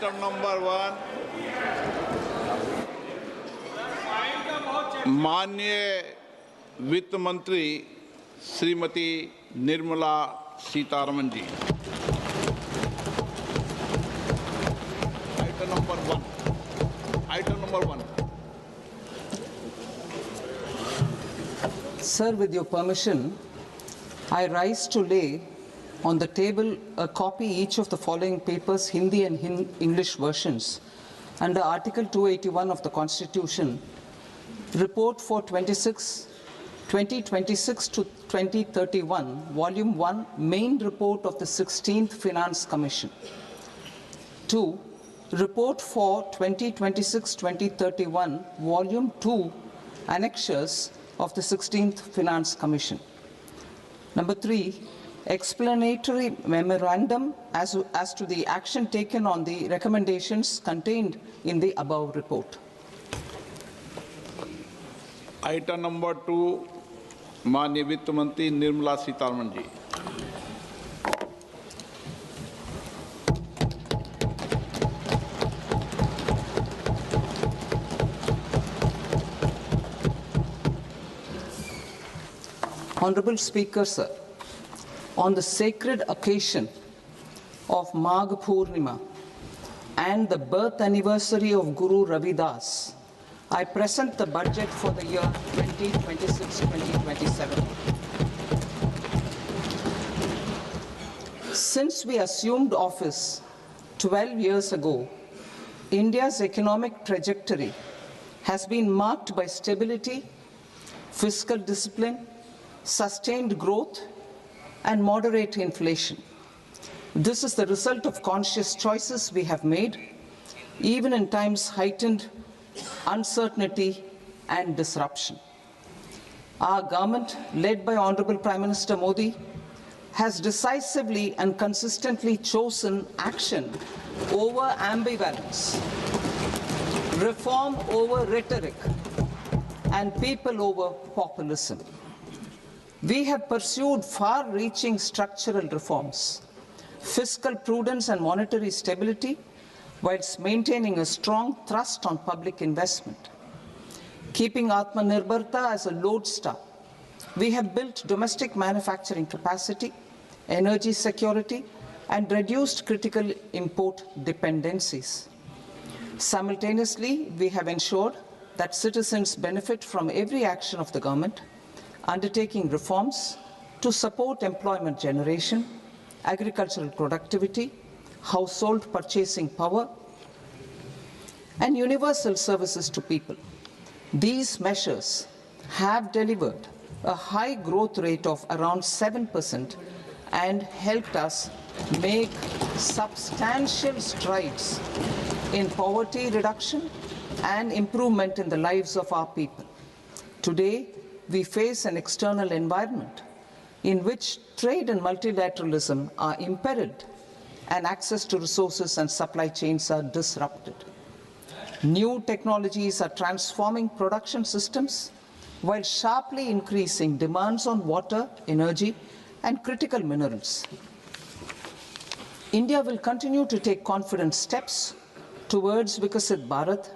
Item number 1, माननीय वित्त मंत्री श्रीमती निर्मला सीतारमन जी। Item number 1. Sir, with your permission, I rise to lay on the table a copy each of the following papers, Hindi and English versions, under Article 281 of the Constitution, Report for 2026 to 2031, Volume 1, Main Report of the 16th Finance Commission. 2. Report for 2026-2031, Volume 2, Annexures of the 16th Finance Commission. Number 3, explanatory memorandum as to the action taken on the recommendations contained in the above report. Item number 2, माननीय वित्त मंत्री निर्मला सीतारमन जी। Honorable Speaker, sir, on the sacred occasion of Magh Purnima and the birth anniversary of Guru Ravidas, I present the budget for the year 2026-2027. Since we assumed office 12 years ago, India's economic trajectory has been marked by stability, fiscal discipline, sustained growth, and moderate inflation. This is the result of conscious choices we have made, even in times heightened uncertainty and disruption. Our government, led by Honorable Prime Minister Modi, has decisively and consistently chosen action over ambivalence, reform over rhetoric, and people over populism. We have pursued far-reaching structural reforms, fiscal prudence and monetary stability, whilst maintaining a strong thrust on public investment. Keeping Atmanirbharta as a lodestar, we have built domestic manufacturing capacity, energy security, and reduced critical import dependencies. Simultaneously, we have ensured that citizens benefit from every action of the government, undertaking reforms to support employment generation, agricultural productivity, household purchasing power, and universal services to people. These measures have delivered a high growth rate of around 7% and helped us make substantial strides in poverty reduction and improvement in the lives of our people. Today, we face an external environment in which trade and multilateralism are imperiled and access to resources and supply chains are disrupted. New technologies are transforming production systems while sharply increasing demands on water, energy, and critical minerals. India will continue to take confident steps towards Vikasit Bharat,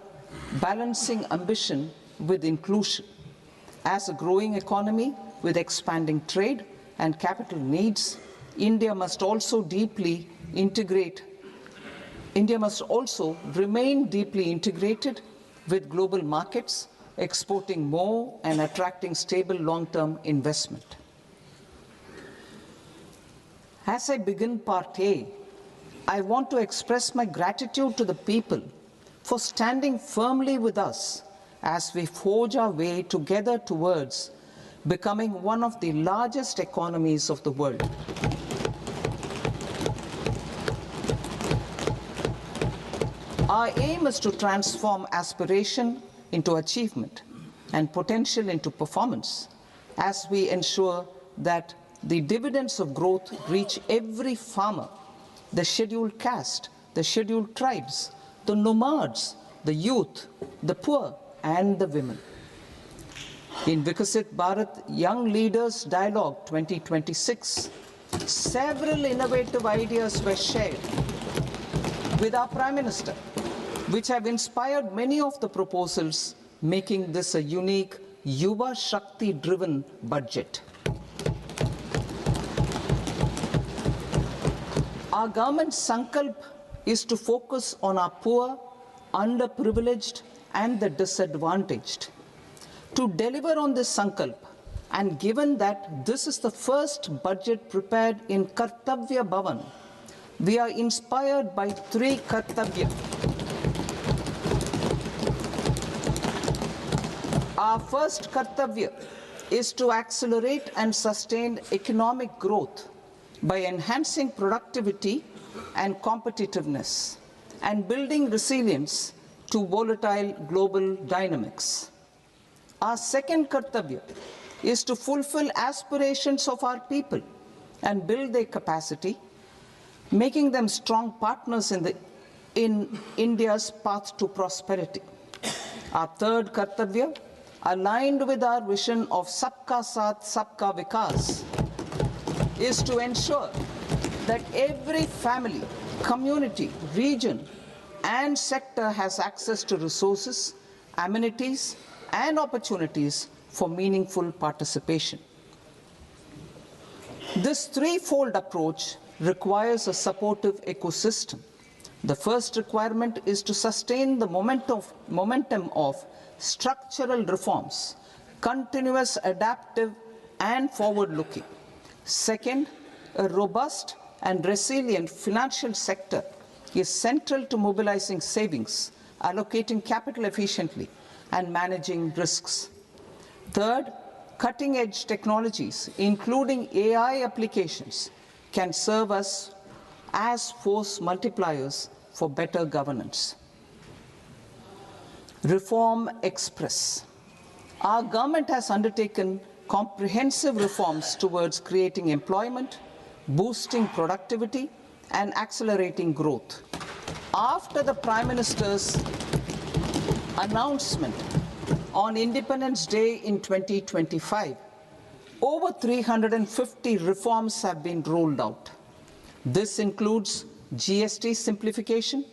balancing ambition with inclusion. As a growing economy with expanding trade and capital needs, India must also remain deeply integrated with global markets, exporting more and attracting stable long-term investment. As I begin Part A, I want to express my gratitude to the people for standing firmly with us as we forge our way together towards becoming one of the largest economies of the world. Our aim is to transform aspiration into achievement and potential into performance as we ensure that the dividends of growth reach every farmer, the scheduled caste, the scheduled tribes, the nomads, the youth, the poor, and the women. In Vikasit Bharat Young Leaders Dialogue 2026, several innovative ideas were shared with our Prime Minister, which have inspired many of the proposals, making this a unique Yuva Shakti-driven budget. Our government's sankalp is to focus on our poor, underprivileged, and the disadvantaged. To deliver on this sankalp, and given that this is the first budget prepared in Kartavya Bhavan, we are inspired by three Kartavya. Our first Kartavya is to accelerate and sustain economic growth by enhancing productivity and competitiveness and building resilience to volatile global dynamics. Our second Kartavya is to fulfill aspirations of our people and build their capacity, making them strong partners in India's path to prosperity. Our third Kartavya, aligned with our vision of Sabka Saath, Sabka Vikas, is to ensure that every family, community, region, and sector has access to resources, amenities, and opportunities for meaningful participation. This threefold approach requires a supportive ecosystem. The first requirement is to sustain the momentum of structural reforms, continuous, adaptive, and forward-looking. Second, a robust and resilient financial sector is central to mobilizing savings, allocating capital efficiently, and managing risks. Third, cutting-edge technologies, including AI applications, can serve us as force multipliers for better governance. Reform Express. Our government has undertaken comprehensive reforms towards creating employment, boosting productivity, and accelerating growth. After the Prime Minister's announcement on Independence Day in 2025, over 350 reforms have been rolled out. This includes GST simplification,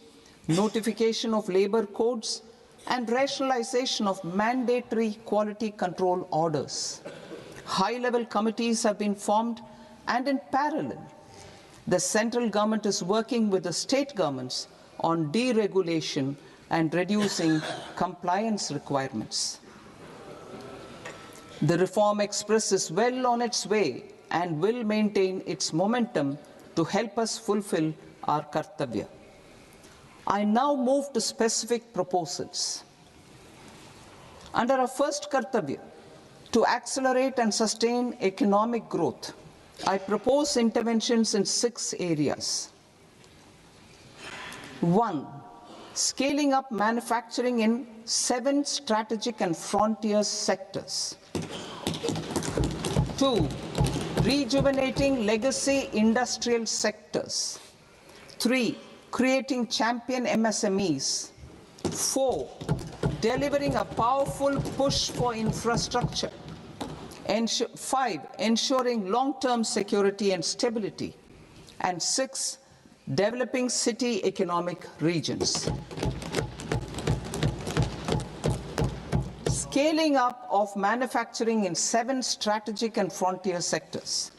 notification of labor codes, and rationalization of mandatory quality control orders. High-level committees have been formed, and in parallel, the central government is working with the state governments on deregulation and reducing compliance requirements. The Reform Express is well on its way and will maintain its momentum to help us fulfill our Kartavya. I now move to specific proposals. Under our first Kartavya, to accelerate and sustain economic growth, I propose interventions in 6 areas. 1. Scaling up manufacturing in 7 strategic and frontier sectors. 2. Rejuvenating legacy industrial sectors. 3. Creating champion MSMEs. 4. Delivering a powerful push for infrastructure. 5. Ensuring long-term security and stability. And 6. Developing city economic regions. Scaling up of manufacturing in 7 strategic and frontier sectors.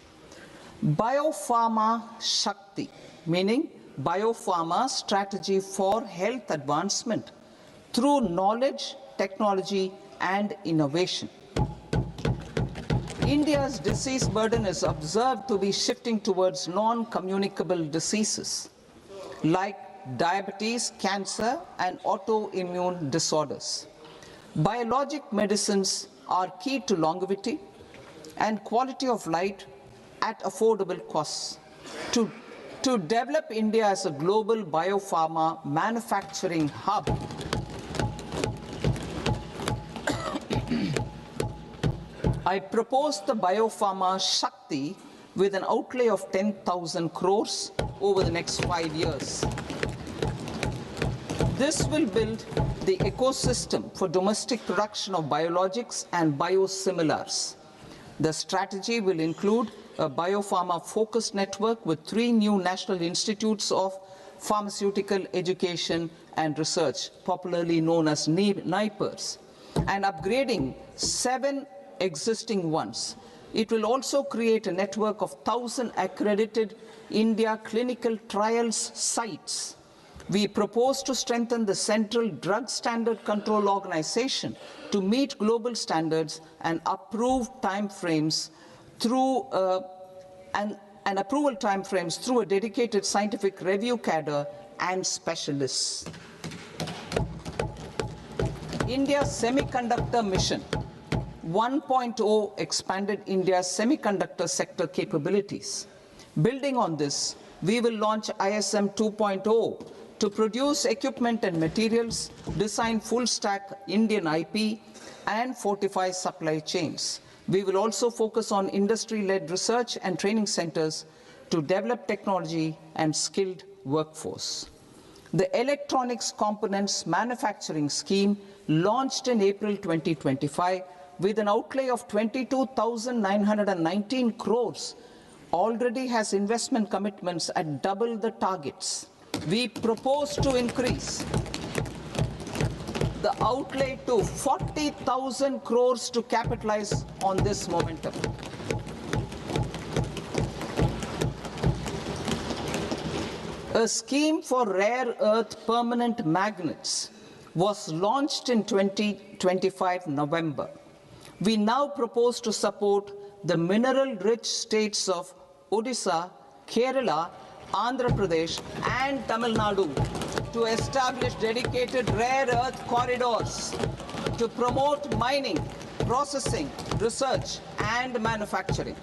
Biopharma Shakti, meaning biopharma strategy for health advancement through knowledge, technology, and innovation. India's disease burden is observed to be shifting towards non-communicable diseases like diabetes, cancer, and autoimmune disorders. Biologic medicines are key to longevity and quality of life at affordable costs. To develop India as a global biopharma manufacturing hub, I propose the Biopharma Shakti with an outlay of 10,000 crores over the next 5 years. This will build the ecosystem for domestic production of biologics and biosimilars. The strategy will include a biopharma-focused network with 3 new national institutes of pharmaceutical education and research, popularly known as NIPERS, and upgrading 7 existing ones. It will also create a network of 1,000 accredited India clinical trials sites. We propose to strengthen the Central Drug Standard Control Organization to meet global standards and approve timeframes through and approval timeframes through a dedicated scientific review cadre and specialists. India's Semiconductor Mission 1.0 expanded India's semiconductor sector capabilities. Building on this, we will launch ISM 2.0 to produce equipment and materials, design full-stack Indian IP, and fortify supply chains. We will also focus on industry-led research and training centers to develop technology and skilled workforce. The Electronics Components Manufacturing Scheme, launched in April 2025, with an outlay of 22,919 crores, already has investment commitments at double the targets. We propose to increase the outlay to 40,000 crores to capitalize on this momentum. A scheme for rare earth permanent magnets was launched in 2025 November. We now propose to support the mineral-rich states of Odisha, Kerala, Andhra Pradesh, and Tamil Nadu to establish dedicated rare earth corridors to promote mining, processing, research, and manufacturing.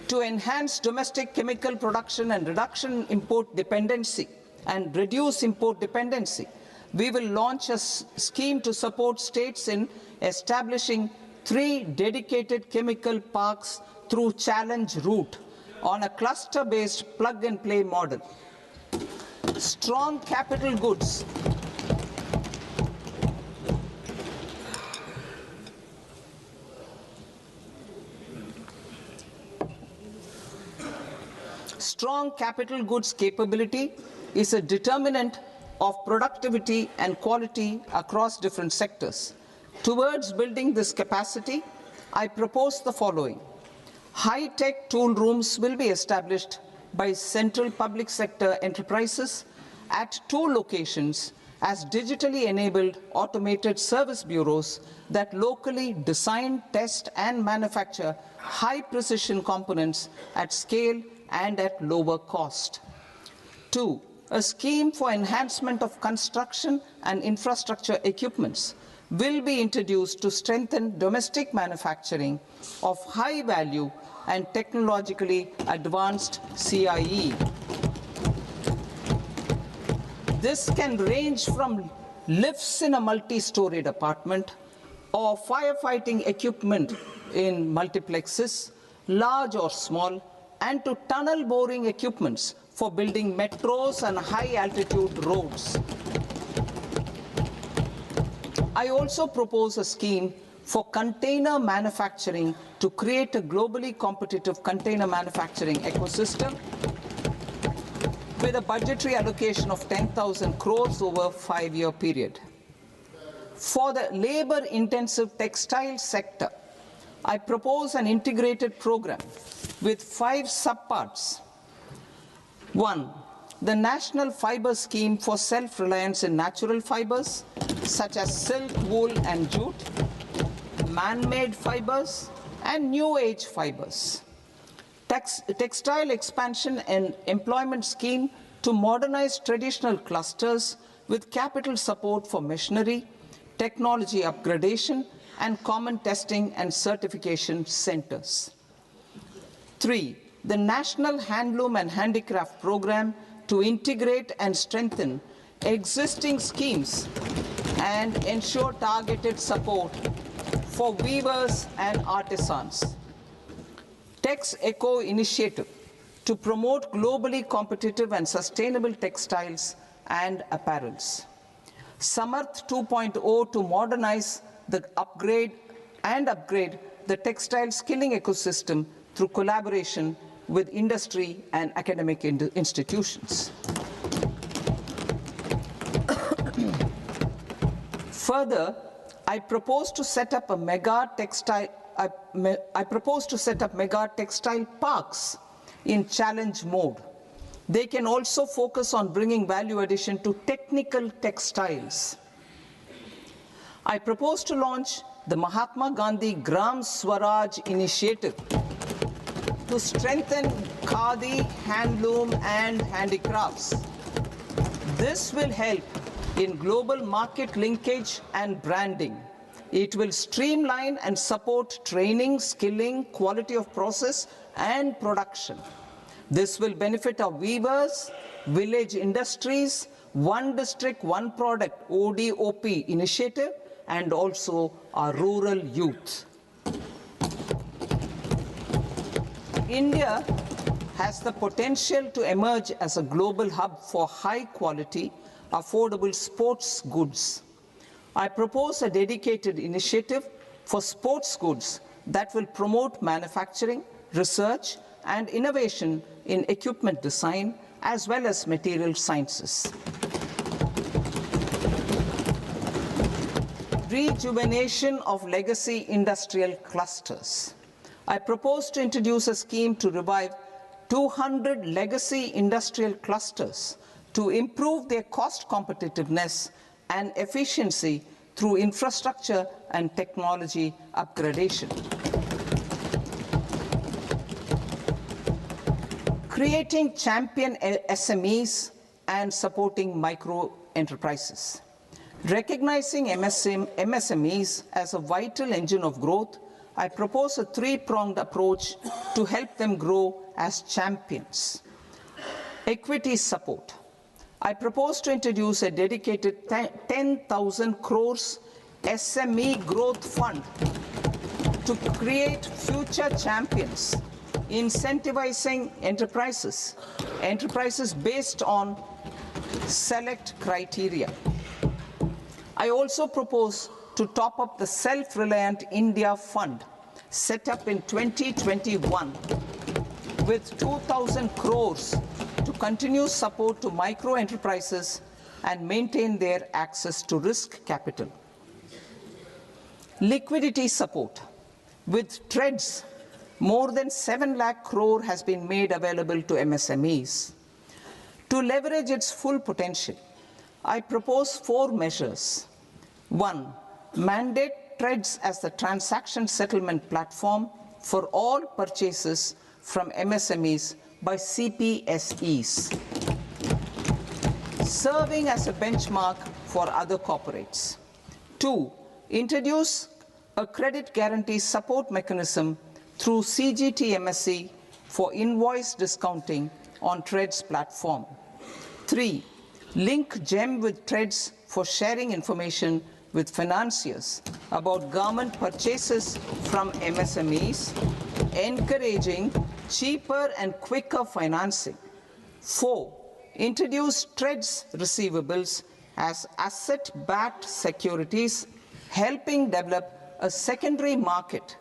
To enhance domestic chemical production and reduction import dependency and reduce import dependency, we will launch a scheme to support states in establishing 3 dedicated chemical parks through challenge route on a cluster-based plug-and-play model. Strong capital goods. Strong capital goods capability is a determinant of productivity and quality across different sectors. Towards building this capacity, I propose the following. High-tech tool rooms will be established by central public sector enterprises at 2 locations as digitally enabled automated service bureaus that locally design, test, and manufacture high-precision components at scale and at lower cost. 2. A scheme for enhancement of construction and infrastructure equipments will be introduced to strengthen domestic manufacturing of high value and technologically advanced CIE. This can range from lifts in a multi-storied apartment or firefighting equipment in multiplexes, large or small, and to tunnel boring equipments for building metros and high-altitude roads. I also propose a scheme for container manufacturing to create a globally competitive container manufacturing ecosystem with a budgetary allocation of 10,000 crores over a 5-year period. For the labor-intensive textile sector, I propose an integrated program with 5 subparts. 1. The National Fiber Scheme for self-reliance in natural fibers, such as silk, wool, and jute, man-made fibers, and new-age fibers. Textile expansion and employment scheme to modernize traditional clusters with capital support for machinery, technology upgradation, and common testing and certification centers. 3. The National Handloom and Handicraft Program to integrate and strengthen existing schemes and ensure targeted support for weavers and artisans. Tex Eco Initiative to promote globally competitive and sustainable textiles and apparels. Samarth 2.0 to modernize the upgrade the textile skilling ecosystem through collaboration with industry and academic institutions. Further, I propose to set up a mega textile parks in challenge mode. They can also focus on bringing value addition to technical textiles. I propose to launch the Mahatma Gandhi Gram Swaraj initiative to strengthen khadi, handloom, and handicrafts. This will help in global market linkage and branding. It will streamline and support training, skilling, quality of process, and production. This will benefit our weavers, village industries, one district, one product, ODOP initiative, and also our rural youth. India has the potential to emerge as a global hub for high quality, affordable sports goods. I propose a dedicated initiative for sports goods that will promote manufacturing, research, and innovation in equipment design as well as material sciences. Rejuvenation of legacy industrial clusters. I propose to introduce a scheme to revive 200 legacy industrial clusters to improve their cost competitiveness and efficiency through infrastructure and technology upgradation. Creating champion SMEs and supporting micro enterprises. Recognizing MSMEs as a vital engine of growth, I propose a three-pronged approach to help them grow as champions. Equity support. I propose to introduce a dedicated 10,000 crores SME growth fund to create future champions, incentivizing enterprises based on select criteria. I also propose to top up the Self-Reliant India Fund set up in 2021 with 2,000 crores to continue support to micro enterprises and maintain their access to risk capital. Liquidity support. With TREDS, more than 7 lakh crore has been made available to MSMEs. To leverage its full potential, I propose 4 measures. 1. Mandate TREDS as the transaction settlement platform for all purchases from MSMEs by CPSEs, serving as a benchmark for other corporates. 2. Introduce a credit guarantee support mechanism through CGT-MSE for invoice discounting on TREDS platform. 3. Link GEM with TREDS for sharing information with financiers about government purchases from MSMEs, encouraging cheaper and quicker financing. 4. Introduce TREDS receivables as asset-backed securities, helping develop a secondary market,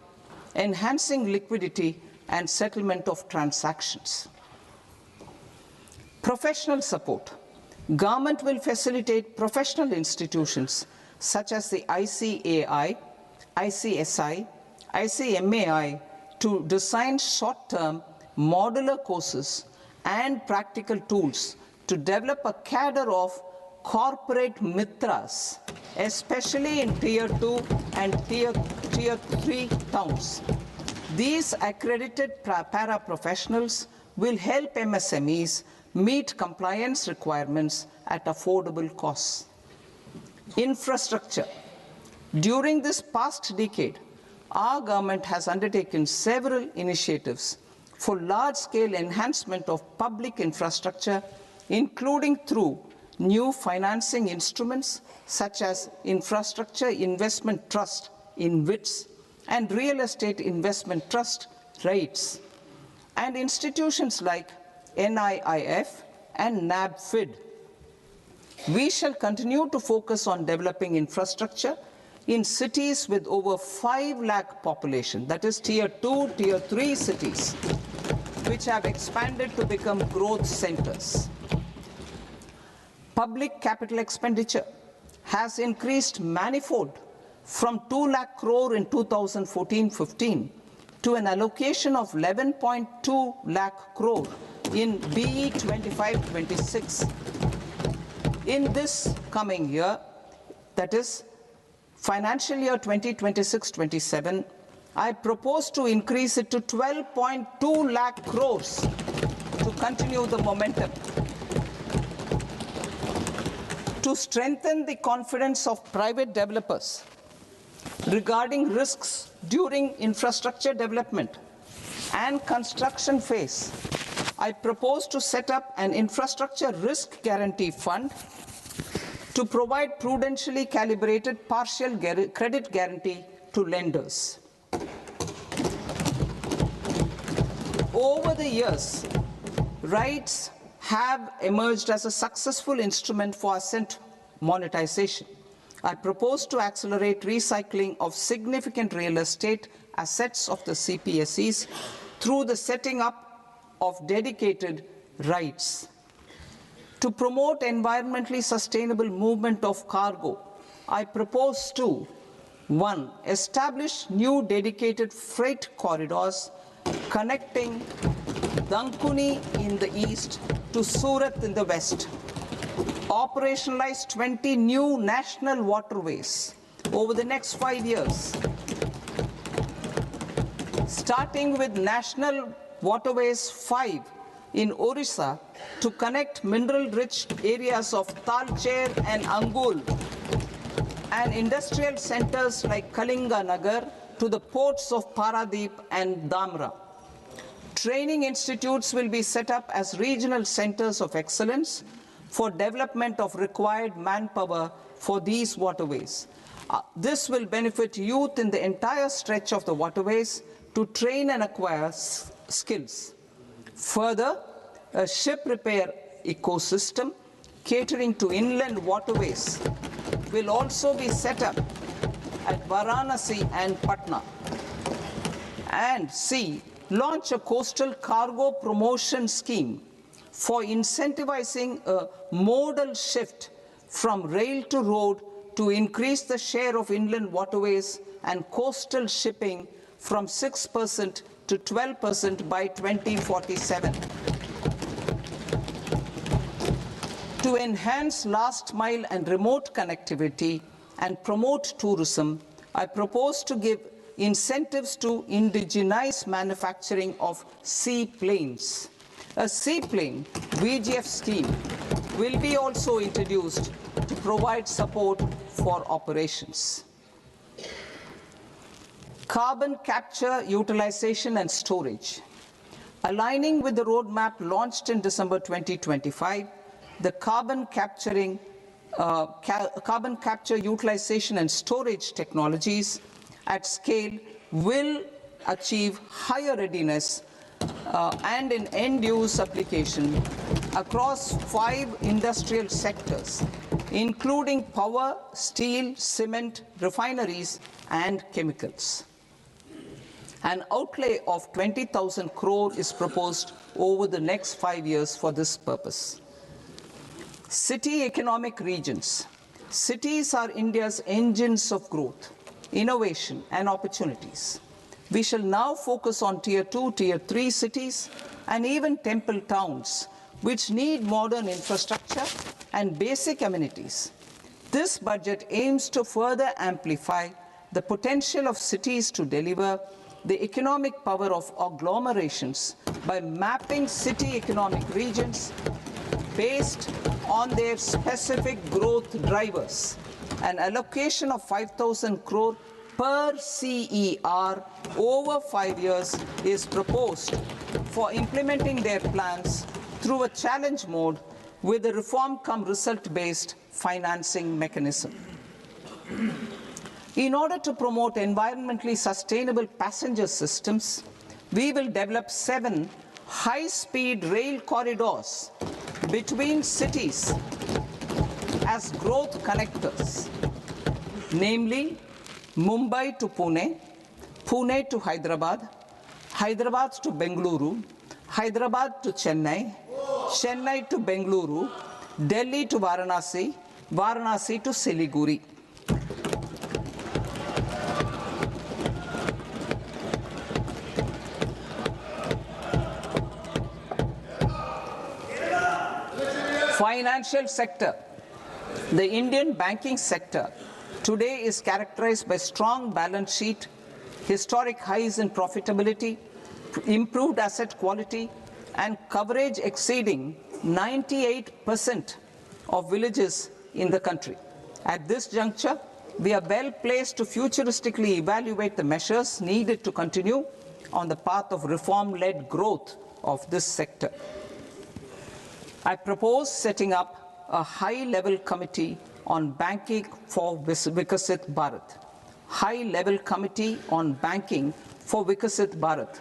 enhancing liquidity and settlement of transactions. Professional support. Government will facilitate professional institutions such as the ICAI, ICSI, ICMAI to design short-term modular courses and practical tools to develop a cadre of corporate mitras, especially in Tier 2 and Tier 3 towns. These accredited para-professionals will help MSMEs meet compliance requirements at affordable costs. Infrastructure. During this past decade, our government has undertaken several initiatives for large-scale enhancement of public infrastructure, including through new financing instruments such as Infrastructure Investment Trust (InvITs) and Real Estate Investment Trust (REITs), and institutions like NIIF and NABFID. We shall continue to focus on developing infrastructure in cities with over 5 lakh population, that is Tier 2, Tier 3 cities, which have expanded to become growth centers. Public capital expenditure has increased manifold from 2 lakh crore in 2014-15 to an allocation of 11.2 lakh crore in BE 25-26. In this coming year, that is financial year 2026-27, I propose to increase it to 12.2 lakh crores to continue the momentum. To strengthen the confidence of private developers regarding risks during infrastructure development and construction phase, I propose to set up an infrastructure risk guarantee fund to provide prudentially calibrated partial credit guarantee to lenders. Over the years, RITES have emerged as a successful instrument for asset monetization. I propose to accelerate recycling of significant real estate assets of the CPSEs through the setting up of dedicated RITES. To promote environmentally sustainable movement of cargo, I propose to 1. Establish new dedicated freight corridors connecting Dankuni in the east to Surat in the west. Operationalize 20 new national waterways over the next 5 years, starting with National Waterways 5 in Orissa to connect mineral-rich areas of Talcher and Angul and industrial centers like Kalinga Nagar to the ports of Paradip and Dhamra. Training institutes will be set up as regional centers of excellence for development of required manpower for these waterways. This will benefit youth in the entire stretch of the waterways to train and acquire skills. Further, a ship repair ecosystem catering to inland waterways will also be set up at Varanasi and Patna. And C, launch a coastal cargo promotion scheme for incentivizing a modal shift from rail to road to increase the share of inland waterways and coastal shipping from 6% to 12% by 2047. To enhance last mile and remote connectivity and promote tourism, I propose to give incentives to indigenize manufacturing of seaplanes. A seaplane VGF scheme will be also introduced to provide support for operations. Carbon capture, utilization and storage. Aligning with the roadmap launched in December 2025, the carbon capture, utilization and storage technologies at scale will achieve higher readiness and in end-use application across 5 industrial sectors, including power, steel, cement, refineries, and chemicals. An outlay of 20,000 crore is proposed over the next 5 years for this purpose. City economic regions. Cities are India's engines of growth, innovation, and opportunities. We shall now focus on Tier 2, Tier 3 cities, and even temple towns, which need modern infrastructure and basic amenities. This budget aims to further amplify the potential of cities to deliver the economic power of agglomerations by mapping city economic regions based on their specific growth drivers. An allocation of 5,000 crore per CER over 5 years is proposed for implementing their plans through a challenge mode with a reform-cum-result-based financing mechanism. In order to promote environmentally sustainable passenger systems, we will develop 7 high-speed rail corridors between cities as growth connectors, namely Mumbai to Pune, Pune to Hyderabad, Hyderabad to Bengaluru, Hyderabad to Chennai, Chennai to Bengaluru, Delhi to Varanasi, Varanasi to Siliguri. Financial sector. The Indian banking sector today is characterized by strong balance sheet, historic highs in profitability, improved asset quality, and coverage exceeding 98% of villages in the country. At this juncture, we are well placed to futuristically evaluate the measures needed to continue on the path of reform-led growth of this sector. I propose setting up a high-level committee on banking for Vikasit Bharat. High-level committee on banking for Vikasit Bharat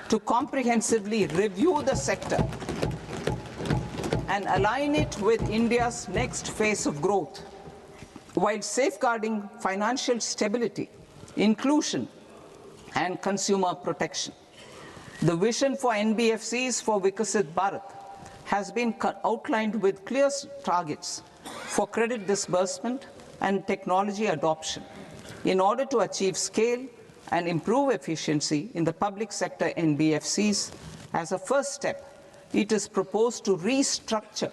to comprehensively review the sector and align it with India's next phase of growth, while safeguarding financial stability, inclusion, and consumer protection. The vision for NBFCs for Vikasit Bharat has been outlined with clear targets for credit disbursement and technology adoption in order to achieve scale and improve efficiency in the public sector NBFCs. As a first step, it is proposed to restructure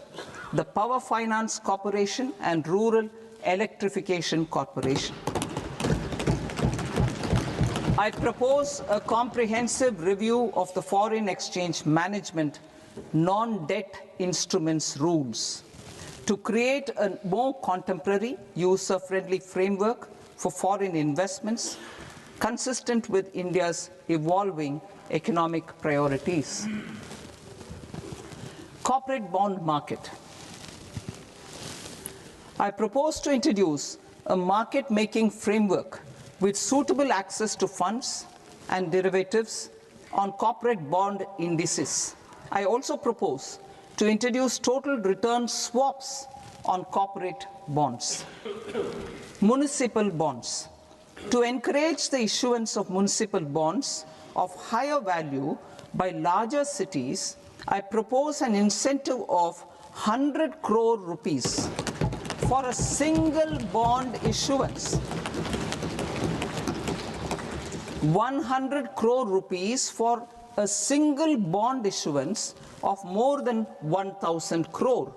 the Power Finance Corporation and Rural Electrification Corporation. I propose a comprehensive review of the foreign exchange management non-debt instruments rules to create a more contemporary, user-friendly framework for foreign investments consistent with India's evolving economic priorities. Corporate bond market. I propose to introduce a market-making framework with suitable access to funds and derivatives on corporate bond indices. I also propose to introduce total return swaps on corporate bonds. Municipal bonds. To encourage the issuance of municipal bonds of higher value by larger cities, I propose an incentive of 100 crore rupees for a single bond issuance. 100 crore rupees for a single bond issuance of more than 1,000 crore.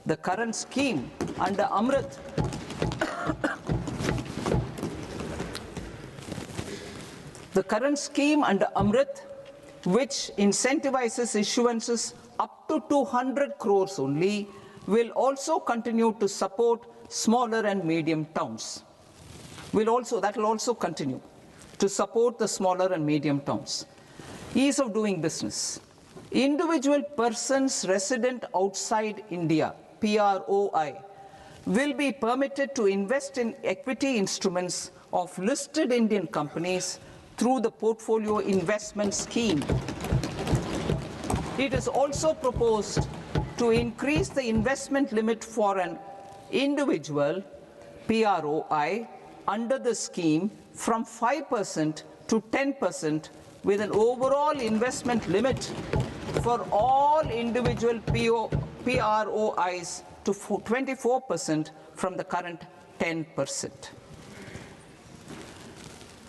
The current scheme under Amrit which incentivizes issuances up to 200 crores only, will also continue to support smaller and medium towns. That will also continue to support the smaller and medium towns. Ease of doing business. Individual persons resident outside India, PROI, will be permitted to invest in equity instruments of listed Indian companies through the portfolio investment scheme. It is also proposed to increase the investment limit for an individual PROI under the scheme from 5% to 10%, with an overall investment limit for all individual PROIs to 24% from the current 10%.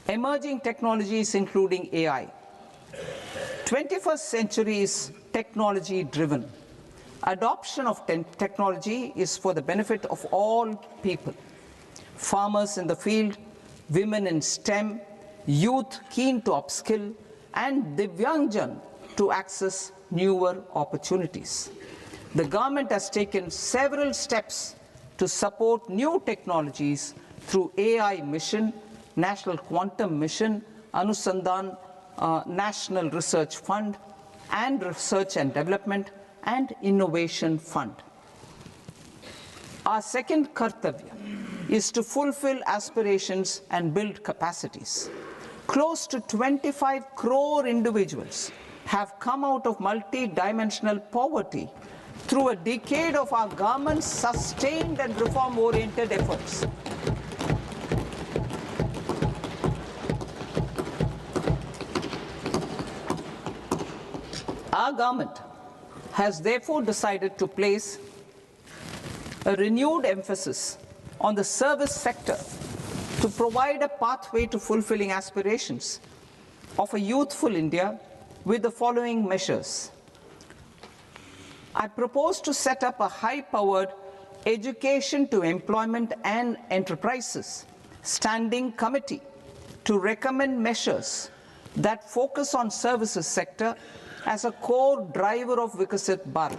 Emerging technologies including AI. 21st century is technology driven. Adoption of technology is for the benefit of all people. Farmers in the field, women in STEM, youth keen to upskill, and Divyangjan to access newer opportunities. The government has taken several steps to support new technologies through AI Mission, National Quantum Mission, Anusandhan National Research Fund, and Research and Development and Innovation Fund. Our second kartavya is to fulfill aspirations and build capacities. Close to 25 crore individuals have come out of multi-dimensional poverty through a decade of our government's sustained and reform-oriented efforts. Our government has therefore decided to place a renewed emphasis on the service sector to provide a pathway to fulfilling aspirations of a youthful India with the following measures. I propose to set up a high-powered Education to Employment and Enterprises Standing Committee to recommend measures that focus on services sector as a core driver of Vikasit Bharat.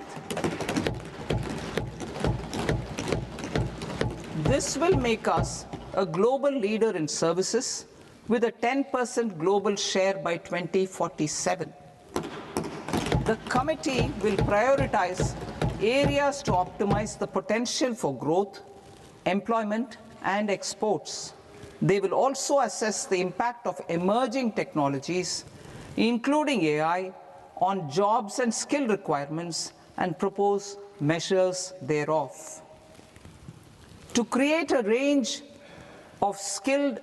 This will make us a global leader in services with a 10% global share by 2047. The committee will prioritize areas to optimize the potential for growth, employment, and exports. They will also assess the impact of emerging technologies, including AI, on jobs and skill requirements and propose measures thereof. To create a range of skilled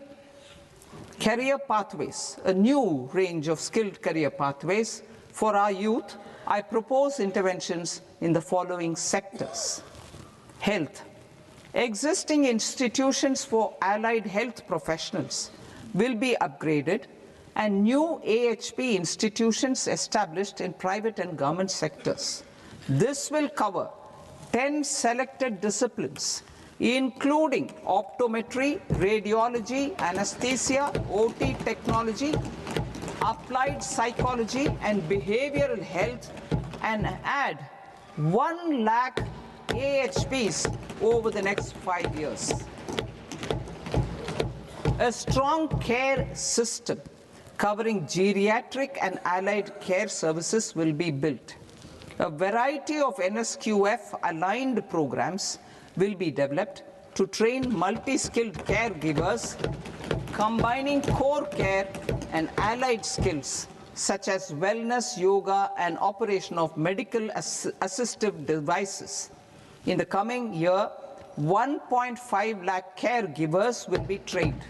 career pathways, a new range of skilled career pathways for our youth, I propose interventions in the following sectors. Health. Existing institutions for allied health professionals will be upgraded and new AHP institutions established in private and government sectors. This will cover 10 selected disciplines, including optometry, radiology, anesthesia, OT technology, applied psychology and behavioral health, and add 1 lakh AHPs over the next 5 years. A strong care system covering geriatric and allied care services will be built. A variety of NSQF-aligned programs will be developed to train multi-skilled caregivers, combining core care and allied skills such as wellness, yoga, and operation of medical assistive devices. In the coming year, 1.5 lakh caregivers will be trained.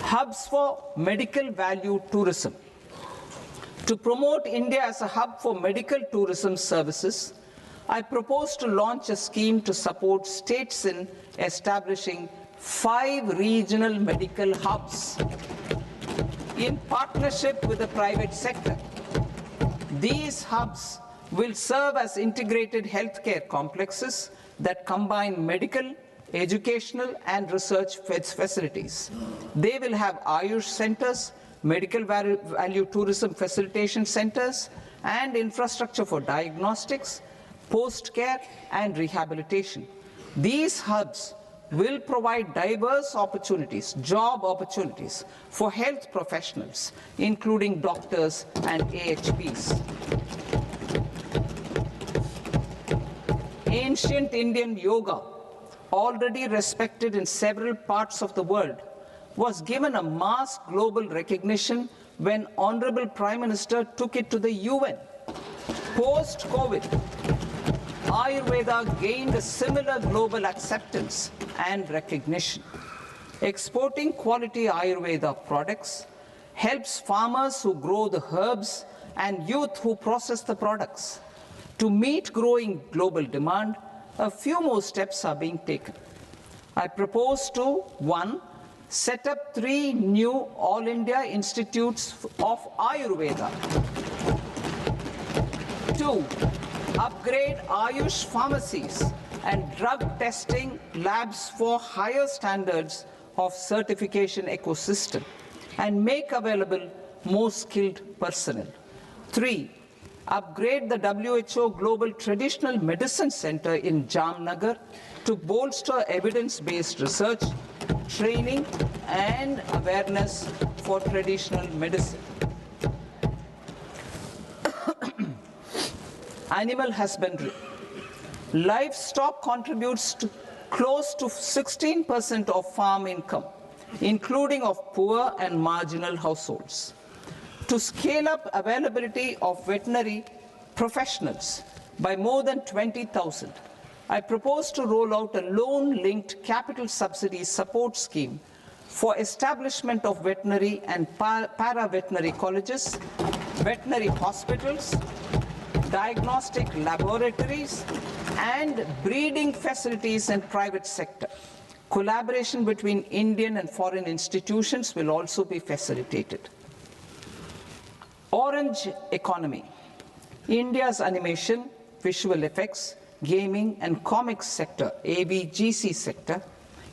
Hubs for medical value tourism. To promote India as a hub for medical tourism services, I propose to launch a scheme to support states in establishing 5 regional medical hubs in partnership with the private sector. These hubs will serve as integrated healthcare complexes that combine medical, educational, and research facilities. They will have Ayush centers, medical value tourism facilitation centers, and infrastructure for diagnostics, post-care, and rehabilitation. These hubs will provide diverse opportunities, job opportunities for health professionals, including doctors and AHPs. Ancient Indian yoga, already respected in several parts of the world, was given a mass global recognition when Honorable Prime Minister took it to the UN. Post-COVID, Ayurveda gained a similar global acceptance and recognition. Exporting quality Ayurveda products helps farmers who grow the herbs and youth who process the products. To meet growing global demand, a few more steps are being taken. I propose to 1. Set up 3 new All India Institutes of Ayurveda. 2. Upgrade Ayush pharmacies and drug testing labs for higher standards of certification ecosystem and make available more skilled personnel. 3. Upgrade the WHO Global Traditional Medicine Center in Jamnagar to bolster evidence-based research, training, and awareness for traditional medicine. Animal husbandry. Livestock contributes to close to 16% of farm income, including of poor and marginal households. To scale up availability of veterinary professionals by more than 20,000, I propose to roll out a loan-linked capital subsidy support scheme for establishment of veterinary and para-veterinary colleges, veterinary hospitals, diagnostic laboratories, and breeding facilities in private sector. Collaboration between Indian and foreign institutions will also be facilitated. Orange economy. India's animation, visual effects, gaming and comics sector, AVGC sector,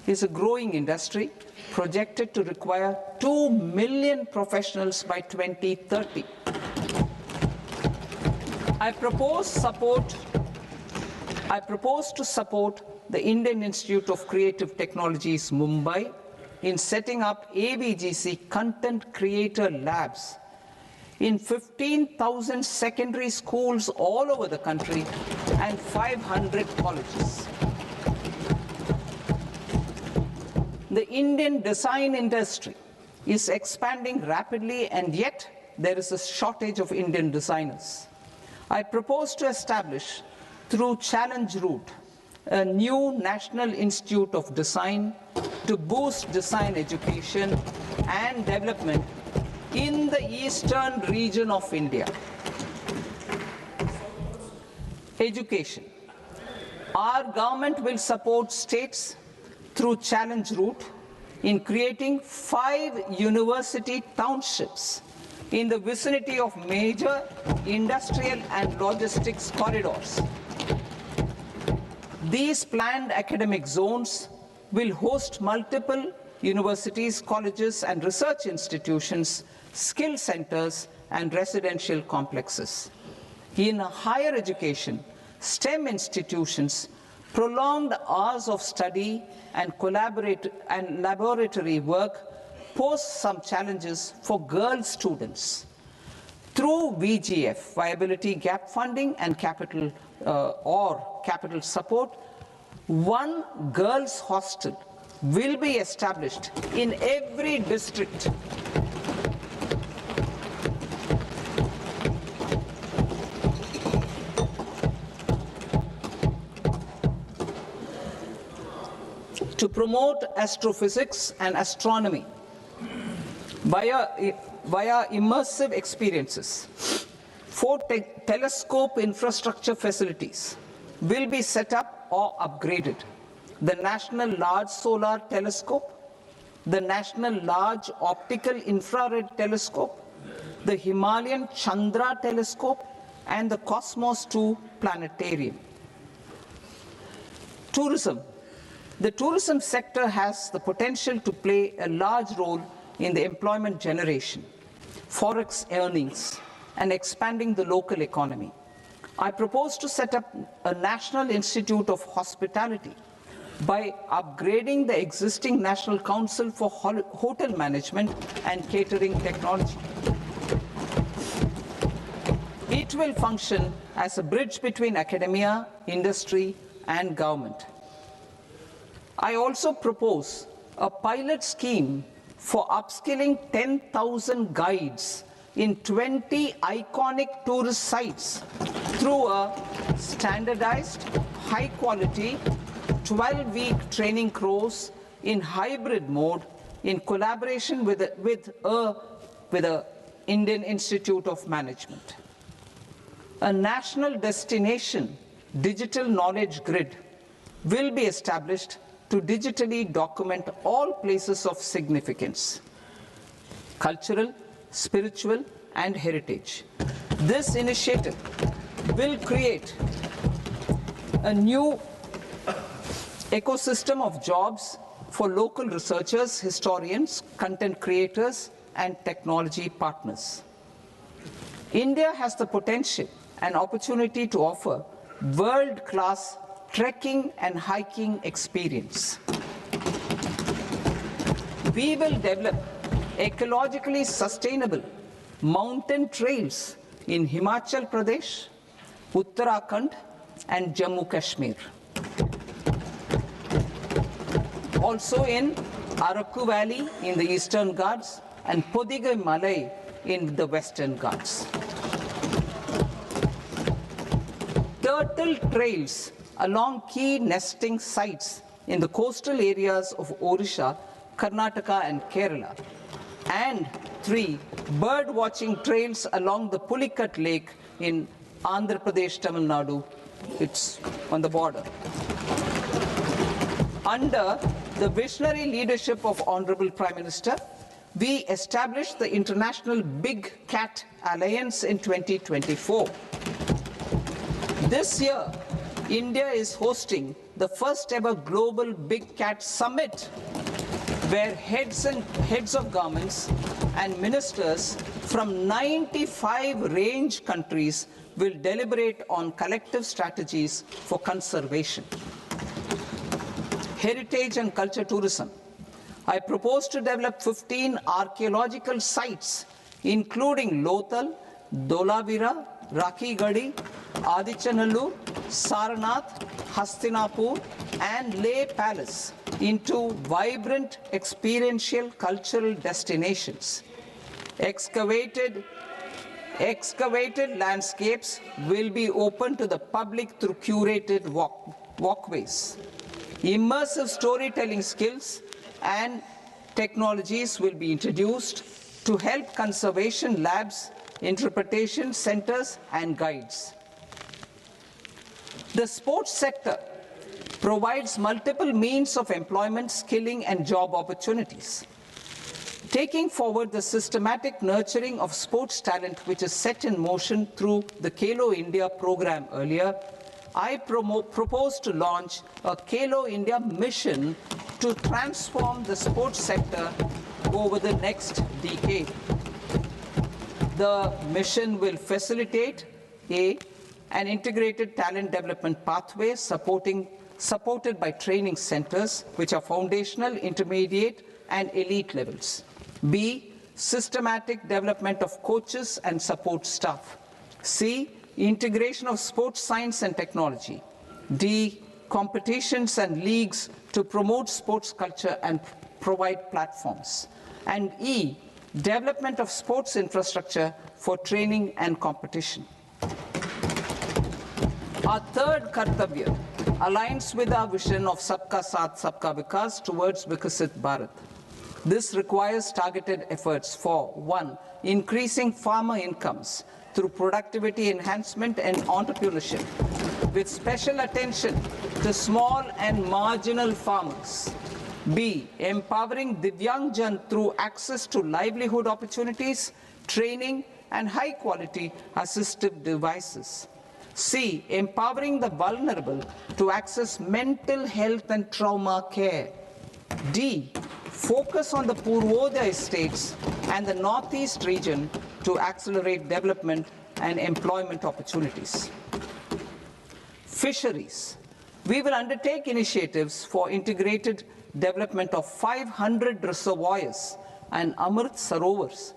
is a growing industry projected to require 2 million professionals by 2030. I propose to support the Indian Institute of Creative Technologies, Mumbai, in setting up AVGC content creator labs in 15,000 secondary schools all over the country and 500 colleges. The Indian design industry is expanding rapidly, and yet there is a shortage of Indian designers. I propose to establish, through challenge route, a new National Institute of Design to boost design education and development in the eastern region of India. Education. Our government will support states through challenge route in creating 5 university townships in the vicinity of major industrial and logistics corridors. These planned academic zones will host multiple universities, colleges, and research institutions, skill centers, and residential complexes. In higher education, STEM institutions, prolonged hours of study and laboratory work pose some challenges for girl students. Through VGF, viability gap funding and capital support, one girls' hostel will be established in every district. To promote astrophysics and astronomy via immersive experiences, 4 telescope infrastructure facilities will be set up or upgraded. The National Large Solar Telescope, the National Large Optical Infrared Telescope, the Himalayan Chandra Telescope, and the Cosmos 2 Planetarium. Tourism. The tourism sector has the potential to play a large role in the employment generation, forex earnings, and expanding the local economy. I propose to set up a National Institute of Hospitality by upgrading the existing National Council for Hotel Management and Catering Technology. It will function as a bridge between academia, industry, and government. I also propose a pilot scheme for upskilling 10,000 guides in 20 iconic tourist sites through a standardized, high-quality, 12-week training course in hybrid mode in collaboration with the Indian Institute of Management. A national destination digital knowledge grid will be established to digitally document all places of significance, cultural, spiritual, and heritage. This initiative will create a new ecosystem of jobs for local researchers, historians, content creators, and technology partners. India has the potential and opportunity to offer world-class trekking and hiking experience. We will develop ecologically sustainable mountain trails in Himachal Pradesh, Uttarakhand, and Jammu Kashmir. Also in Araku Valley in the Eastern Ghats and Podigai Malai in the Western Ghats. Turtle trails along key nesting sites in the coastal areas of Odisha Karnataka and Kerala. And 3, bird watching trails along the Pulikat Lake in Andhra Pradesh, Tamil Nadu. It's on the border. Under the visionary leadership of Honorable Prime Minister, we established the International Big Cat Alliance in 2024. This year, India is hosting the first ever Global Big Cat Summit, where heads of governments and ministers from 95 range countries will deliberate on collective strategies for conservation. Heritage and culture tourism. I propose to develop 15 archaeological sites, including Lothal, Dolavira, Rakhi Gadi, Adichanallur, Saranath, Hastinapur, and Leh Palace into vibrant experiential cultural destinations. Excavated landscapes will be open to the public through curated walkways. Immersive storytelling skills and technologies will be introduced to help conservation labs, interpretation centers, and guides. The sports sector provides multiple means of employment, skilling, and job opportunities. Taking forward the systematic nurturing of sports talent, which is set in motion through the Khelo India program earlier, I propose to launch a Khelo India mission to transform the sports sector over the next decade. The mission will facilitate an integrated talent development pathway supported by training centers, which are foundational, intermediate, and elite levels. B, systematic development of coaches and support staff. C, integration of sports science and technology. D, competitions and leagues to promote sports culture and provide platforms. And E, development of sports infrastructure for training and competition. Our third Kartavya aligns with our vision of Sabka Saath, Sabka Vikas towards Vikasit Bharat. This requires targeted efforts for 1, increasing farmer incomes through productivity enhancement and entrepreneurship, with special attention to small and marginal farmers. B, empowering Divyangjan through access to livelihood opportunities, training, and high-quality assistive devices. C, empowering the vulnerable to access mental health and trauma care. D, focus on the Purvodaya states and the Northeast region to accelerate development and employment opportunities. Fisheries. We will undertake initiatives for integrated development of 500 reservoirs and Amrit Sarovars.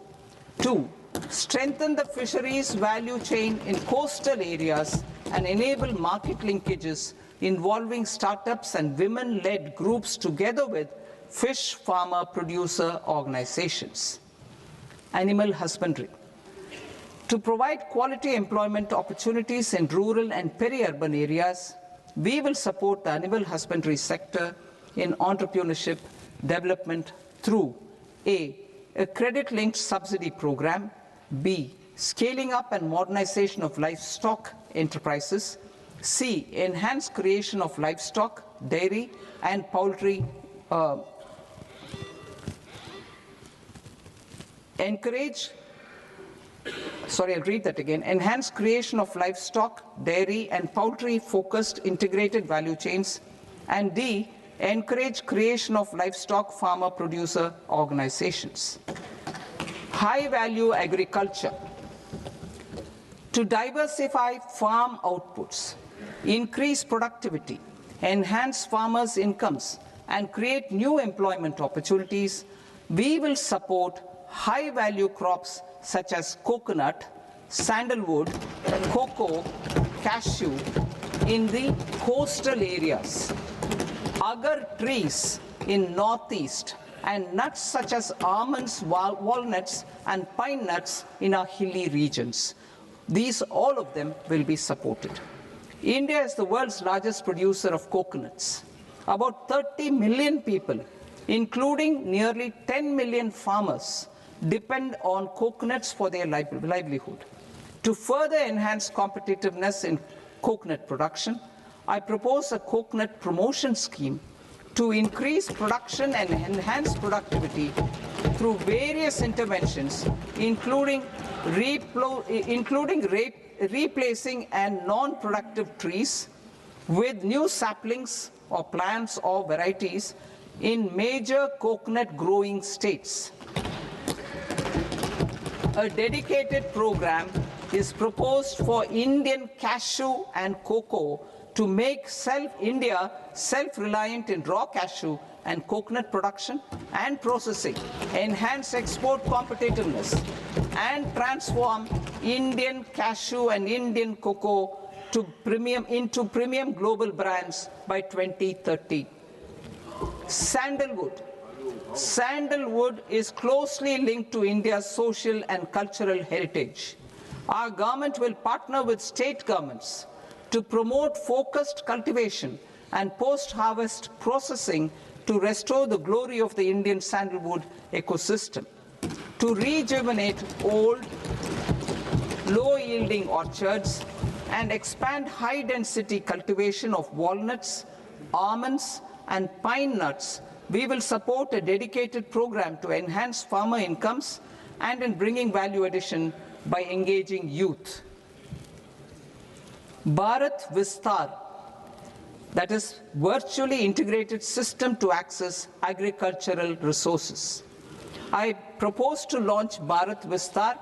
2, strengthen the fisheries value chain in coastal areas and enable market linkages involving startups and women-led groups together with fish farmer producer organizations. Animal husbandry. To provide quality employment opportunities in rural and peri-urban areas, we will support the animal husbandry sector in entrepreneurship development through A, a credit-linked subsidy program, B, scaling up and modernization of livestock enterprises, C, enhanced creation of livestock, dairy, and poultry enhanced creation of livestock, dairy, and poultry-focused integrated value chains, and D, encourage creation of livestock farmer-producer organizations. High-value agriculture. To diversify farm outputs, increase productivity, enhance farmers' incomes, and create new employment opportunities, we will support high-value crops such as coconut, sandalwood, cocoa, cashew in the coastal areas, agar trees in northeast, and nuts such as almonds, walnuts, and pine nuts in our hilly regions. These, all of them, will be supported. India is the world's largest producer of coconuts. About 30 million people including nearly 10 million farmers, depend on coconuts for their livelihood. To further enhance competitiveness in coconut production, I propose a coconut promotion scheme to increase production and enhance productivity through various interventions, including replacing and non-productive trees with new saplings or plants or varieties in major coconut growing states. A dedicated program is proposed for Indian cashew and cocoa to make India self-reliant in raw cashew and coconut production and processing, enhance export competitiveness, and transform Indian cashew and Indian cocoa into premium global brands by 2030. Sandalwood. Sandalwood is closely linked to India's social and cultural heritage. Our government will partner with state governments to promote focused cultivation and post-harvest processing to restore the glory of the Indian sandalwood ecosystem, to rejuvenate old, low-yielding orchards, and expand high-density cultivation of walnuts, almonds, and pine nuts. We will support a dedicated program to enhance farmer incomes and in bringing value addition by engaging youth. Bharat Vistar, that is virtually integrated system to access agricultural resources. I propose to launch Bharat Vistar,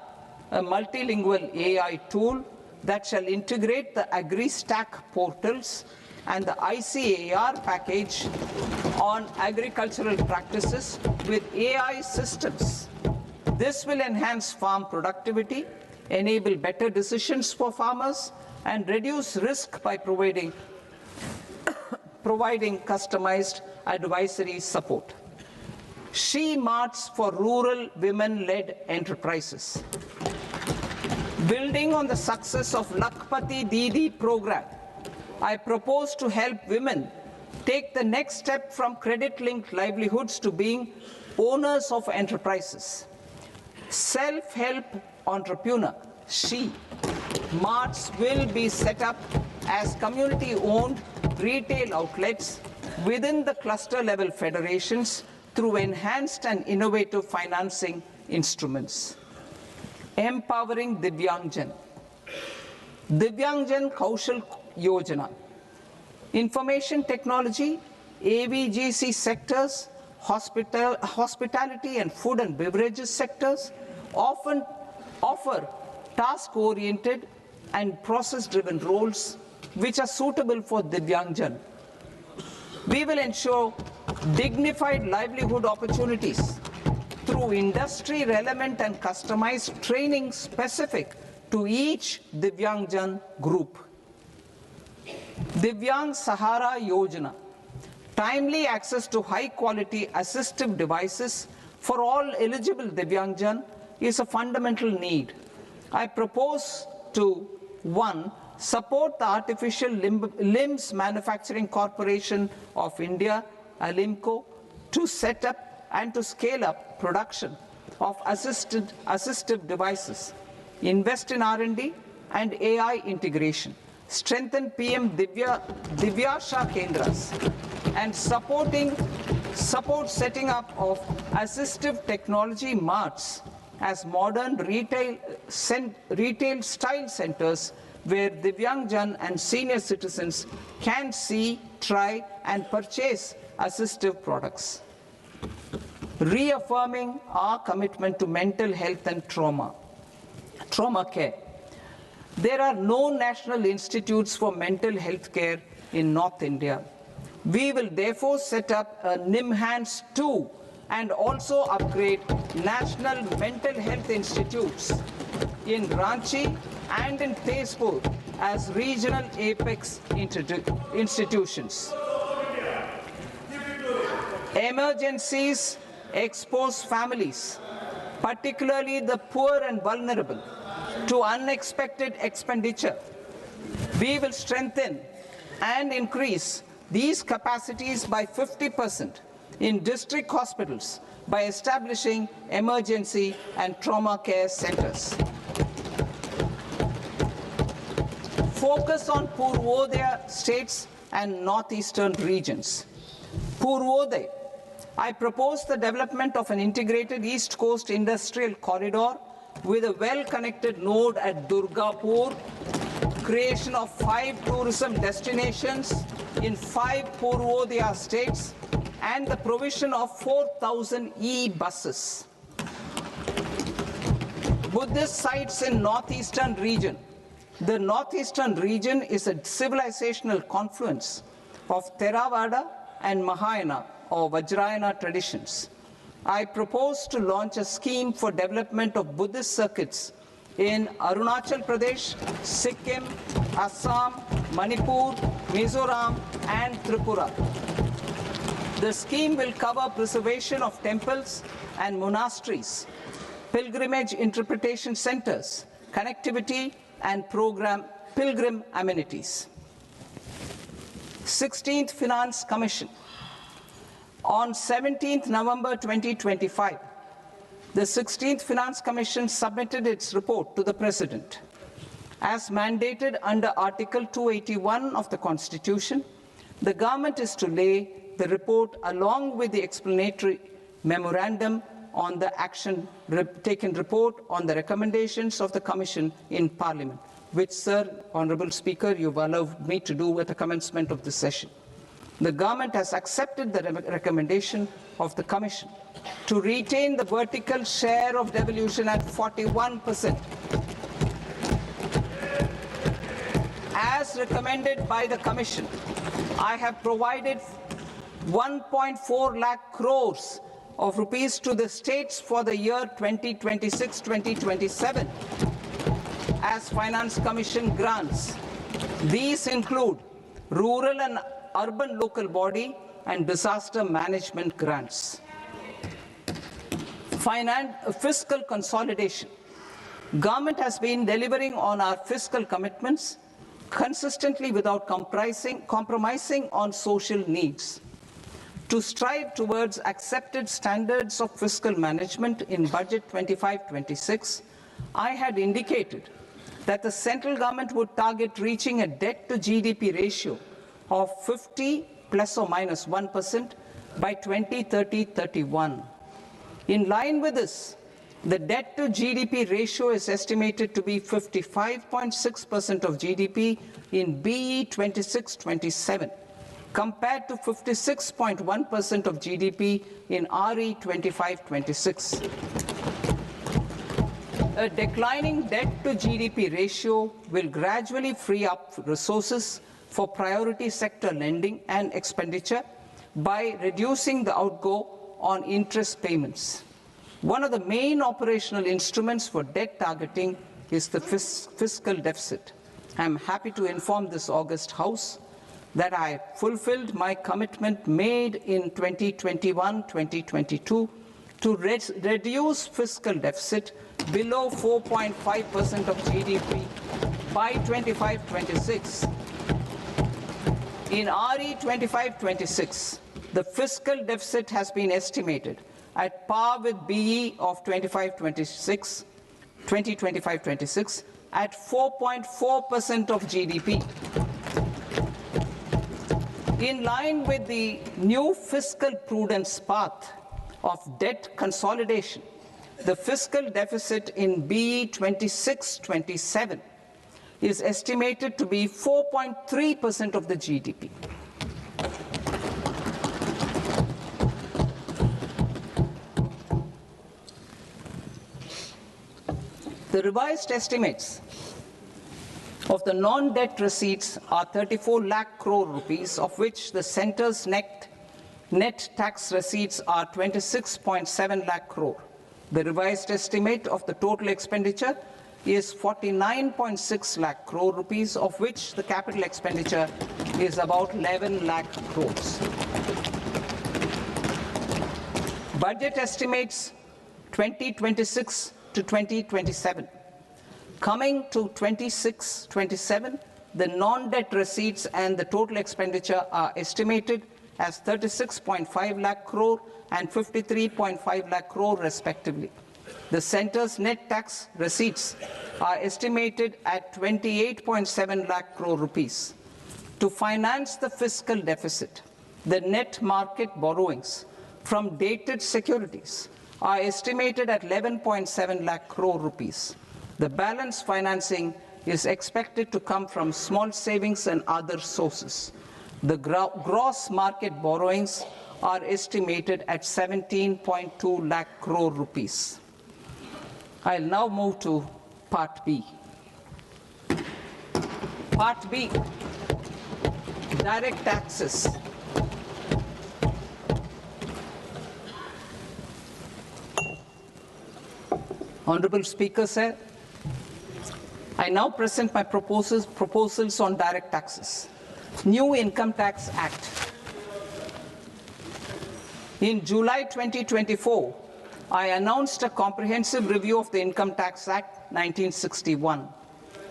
a multilingual AI tool that shall integrate the AgriStack portals and the ICAR package on agricultural practices with AI systems. This will enhance farm productivity, enable better decisions for farmers, and reduce risk by providing customized advisory support. She Marts for rural women-led enterprises. Building on the success of Lakpati Didi program, I propose to help women take the next step from credit-linked livelihoods to being owners of enterprises. Self-help entrepreneur, She Marts will be set up as community-owned retail outlets within the cluster-level federations through enhanced and innovative financing instruments. Empowering Divyangjan. Divyangjan Kaushal Yojana. Information technology, AVGC sectors, hospitality and food and beverages sectors often offer task-oriented and process-driven roles which are suitable for Divyangjan. We will ensure dignified livelihood opportunities through industry-relevant and customized training specific to each Divyangjan group. Divyang Sahara Yojana. Timely access to high-quality assistive devices for all eligible Divyangjan is a fundamental need. I propose to 1. Support the Artificial Limbs Manufacturing Corporation of India, ALIMCO, to set up and to scale up production of assistive devices, invest in R&D and AI integration, strengthen PM Divyasha Kendras, and support setting up of assistive technology marts as modern retail style centers where Divyangjan and senior citizens can see, try, and purchase assistive products. Reaffirming our commitment to mental health and trauma care. There are no national institutes for mental health care in North India. We will therefore set up a NIMHANS 2 and also upgrade national mental health institutes in Ranchi and in Tezpur as regional apex institutions. Emergencies expose families, particularly the poor and vulnerable, to unexpected expenditure. We will strengthen and increase these capacities by 50%, in district hospitals by establishing emergency and trauma care centers. Focus on Purvodaya states and northeastern regions. Purvodaya, I propose the development of an integrated East Coast industrial corridor with a well-connected node at Durgapur, creation of 5 tourism destinations in 5 Purvodaya states, and the provision of 4,000 e-buses. Buddhist sites in northeastern region. The northeastern region is a civilizational confluence of Theravada and Mahayana or Vajrayana traditions. I propose to launch a scheme for development of Buddhist circuits in Arunachal Pradesh, Sikkim, Assam, Manipur, Mizoram, and Tripura. The scheme will cover preservation of temples and monasteries, pilgrimage interpretation centers, connectivity, and pilgrim amenities. 16th Finance Commission. On 17th November 2025, the 16th Finance Commission submitted its report to the President. As mandated under Article 281 of the Constitution, the government is to lay the report along with the explanatory memorandum on the action taken report on the recommendations of the Commission in Parliament, which, Sir, Honourable Speaker, you've allowed me to do at the commencement of this session. The government has accepted the recommendation of the Commission to retain the vertical share of devolution at 41%. As recommended by the Commission, I have provided 1.4 lakh crores of rupees to the states for the year 2026-2027 as Finance Commission grants. These include rural and urban local body and disaster management grants. Fiscal consolidation. Government has been delivering on our fiscal commitments consistently without compromising on social needs. To strive towards accepted standards of fiscal management in Budget 25-26, I had indicated that the central government would target reaching a debt to GDP ratio of 50 plus or minus 1% by 2030-31. In line with this, the debt to GDP ratio is estimated to be 55.6% of GDP in BE 26-27, compared to 56.1% of GDP in RE 25-26. A declining debt to GDP ratio will gradually free up resources for priority sector lending and expenditure by reducing the outgo on interest payments. One of the main operational instruments for debt targeting is the fiscal deficit. I am happy to inform this august House that I fulfilled my commitment made in 2021-2022 to reduce fiscal deficit below 4.5% of GDP by 25-26. In RE 25-26, the fiscal deficit has been estimated at par with BE of 2025-26 at 4.4% of GDP. In line with the new fiscal prudence path of debt consolidation, the fiscal deficit in BE 26-27 is estimated to be 4.3% of the GDP. The revised estimates of the non-debt receipts are 34 lakh crore rupees, of which the centre's net tax receipts are 26.7 lakh crore. The revised estimate of the total expenditure is 49.6 lakh crore rupees, of which the capital expenditure is about 11 lakh crores. Budget estimates 2026 to 2027. Coming to 26-27, the non-debt receipts and the total expenditure are estimated as 36.5 lakh crore and 53.5 lakh crore respectively. The centre's net tax receipts are estimated at 28.7 lakh crore rupees. To finance the fiscal deficit, the net market borrowings from dated securities are estimated at 11.7 lakh crore rupees. The balance financing is expected to come from small savings and other sources. The gross market borrowings are estimated at 17.2 lakh crore rupees. I'll now move to Part B. Part B, direct taxes. Honorable Speaker, sir, I now present my proposals on direct taxes. New Income Tax Act. In July 2024, I announced a comprehensive review of the Income Tax Act 1961.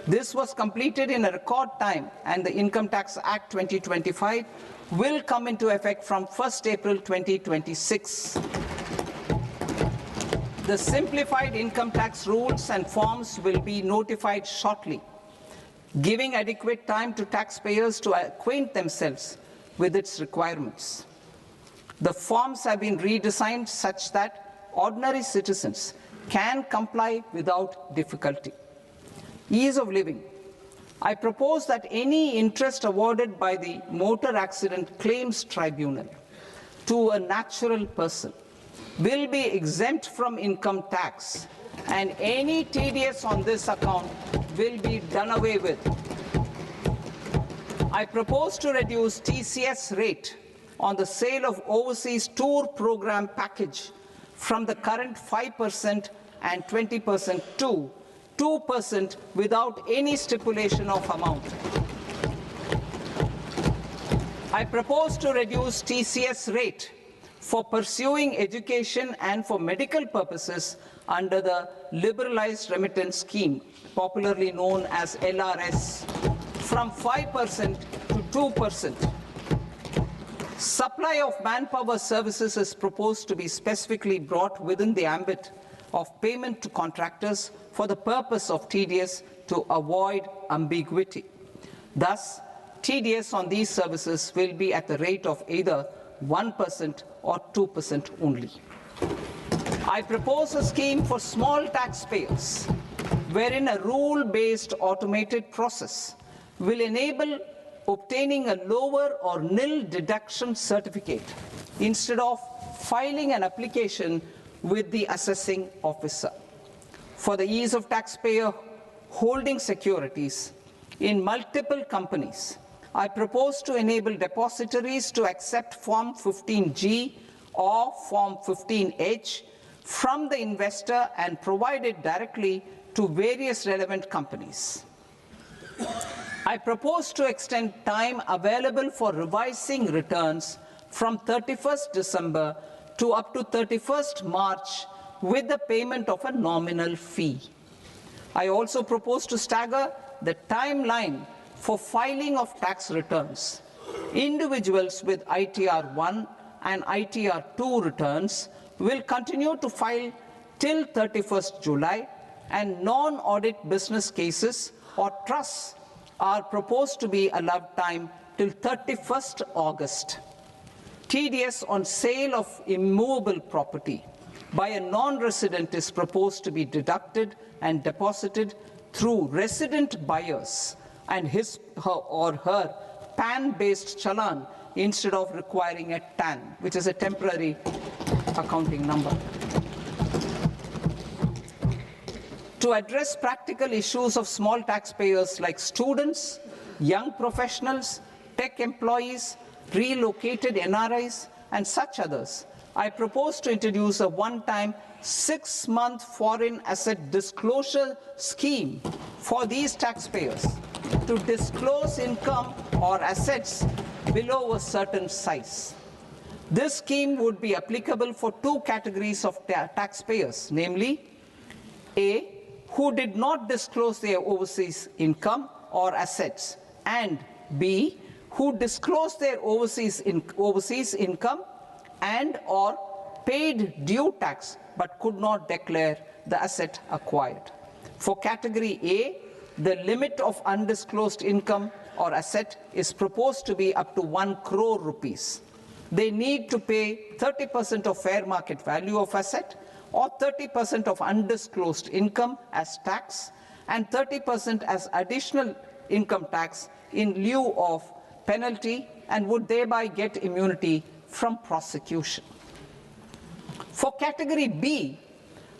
This was completed in a record time, and the Income Tax Act 2025 will come into effect from 1st April 2026. The simplified income tax rules and forms will be notified shortly, giving adequate time to taxpayers to acquaint themselves with its requirements. The forms have been redesigned such that ordinary citizens can comply without difficulty. Ease of living. I propose that any interest awarded by the Motor Accident Claims Tribunal to a natural person will be exempt from income tax, and any TDS on this account will be done away with. I propose to reduce TCS rate on the sale of overseas tour program package from the current 5% and 20% to 2% without any stipulation of amount. I propose to reduce TCS rate for pursuing education and for medical purposes under the Liberalized Remittance Scheme, popularly known as LRS, from 5% to 2%. Supply of manpower services is proposed to be specifically brought within the ambit of payment to contractors for the purpose of TDS to avoid ambiguity. Thus, TDS on these services will be at the rate of either 1% or 2% only. I propose a scheme for small taxpayers, wherein a rule-based automated process will enable obtaining a lower or nil deduction certificate instead of filing an application with the assessing officer. For the ease of taxpayer holding securities in multiple companies, I propose to enable depositories to accept Form 15G or Form 15H from the investor and provide it directly to various relevant companies. I propose to extend time available for revising returns from 31st December to up to 31st March with the payment of a nominal fee. I also propose to stagger the timeline for filing of tax returns. Individuals with ITR 1 and ITR 2 returns will continue to file till 31st July, and non-audit business cases or trusts are proposed to be allowed time till 31st August. TDS on sale of immovable property by a non-resident is proposed to be deducted and deposited through resident buyers and his or her PAN-based challan instead of requiring a TAN, which is a temporary accounting number. To address practical issues of small taxpayers like students, young professionals, tech employees, relocated NRIs, and such others, I propose to introduce a one-time 6-month foreign asset disclosure scheme for these taxpayers to disclose income or assets below a certain size. This scheme would be applicable for two categories of taxpayers, namely, A, who did not disclose their overseas income or assets, and B, who disclosed their overseas income and or paid due tax but could not declare the asset acquired. For category A, the limit of undisclosed income or asset is proposed to be up to 1 crore rupees. They need to pay 30% of fair market value of asset or 30% of undisclosed income as tax and 30% as additional income tax in lieu of penalty and would thereby get immunity from prosecution. For category B,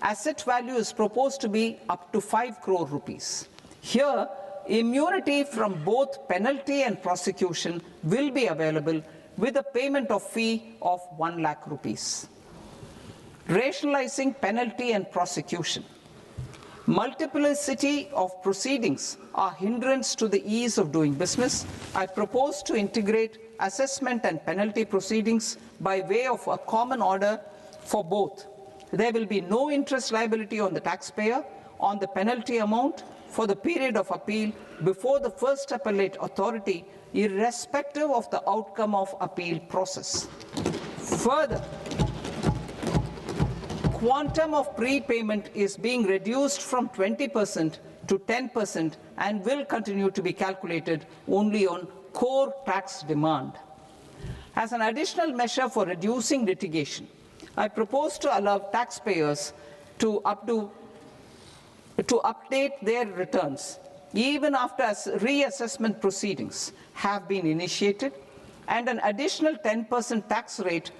asset value is proposed to be up to 5 crore rupees. Here, immunity from both penalty and prosecution will be available with a payment of fee of 1 lakh rupees. Rationalizing penalty and prosecution. Multiplicity of proceedings are hindrance to the ease of doing business. I propose to integrate assessment and penalty proceedings by way of a common order for both. There will be no interest liability on the taxpayer on the penalty amount for the period of appeal before the first appellate authority, irrespective of the outcome of appeal process. Further, quantum of prepayment is being reduced from 20% to 10% and will continue to be calculated only on core tax demand. As an additional measure for reducing litigation, I propose to allow taxpayers to update their returns even after reassessment proceedings have been initiated and an additional 10% tax rate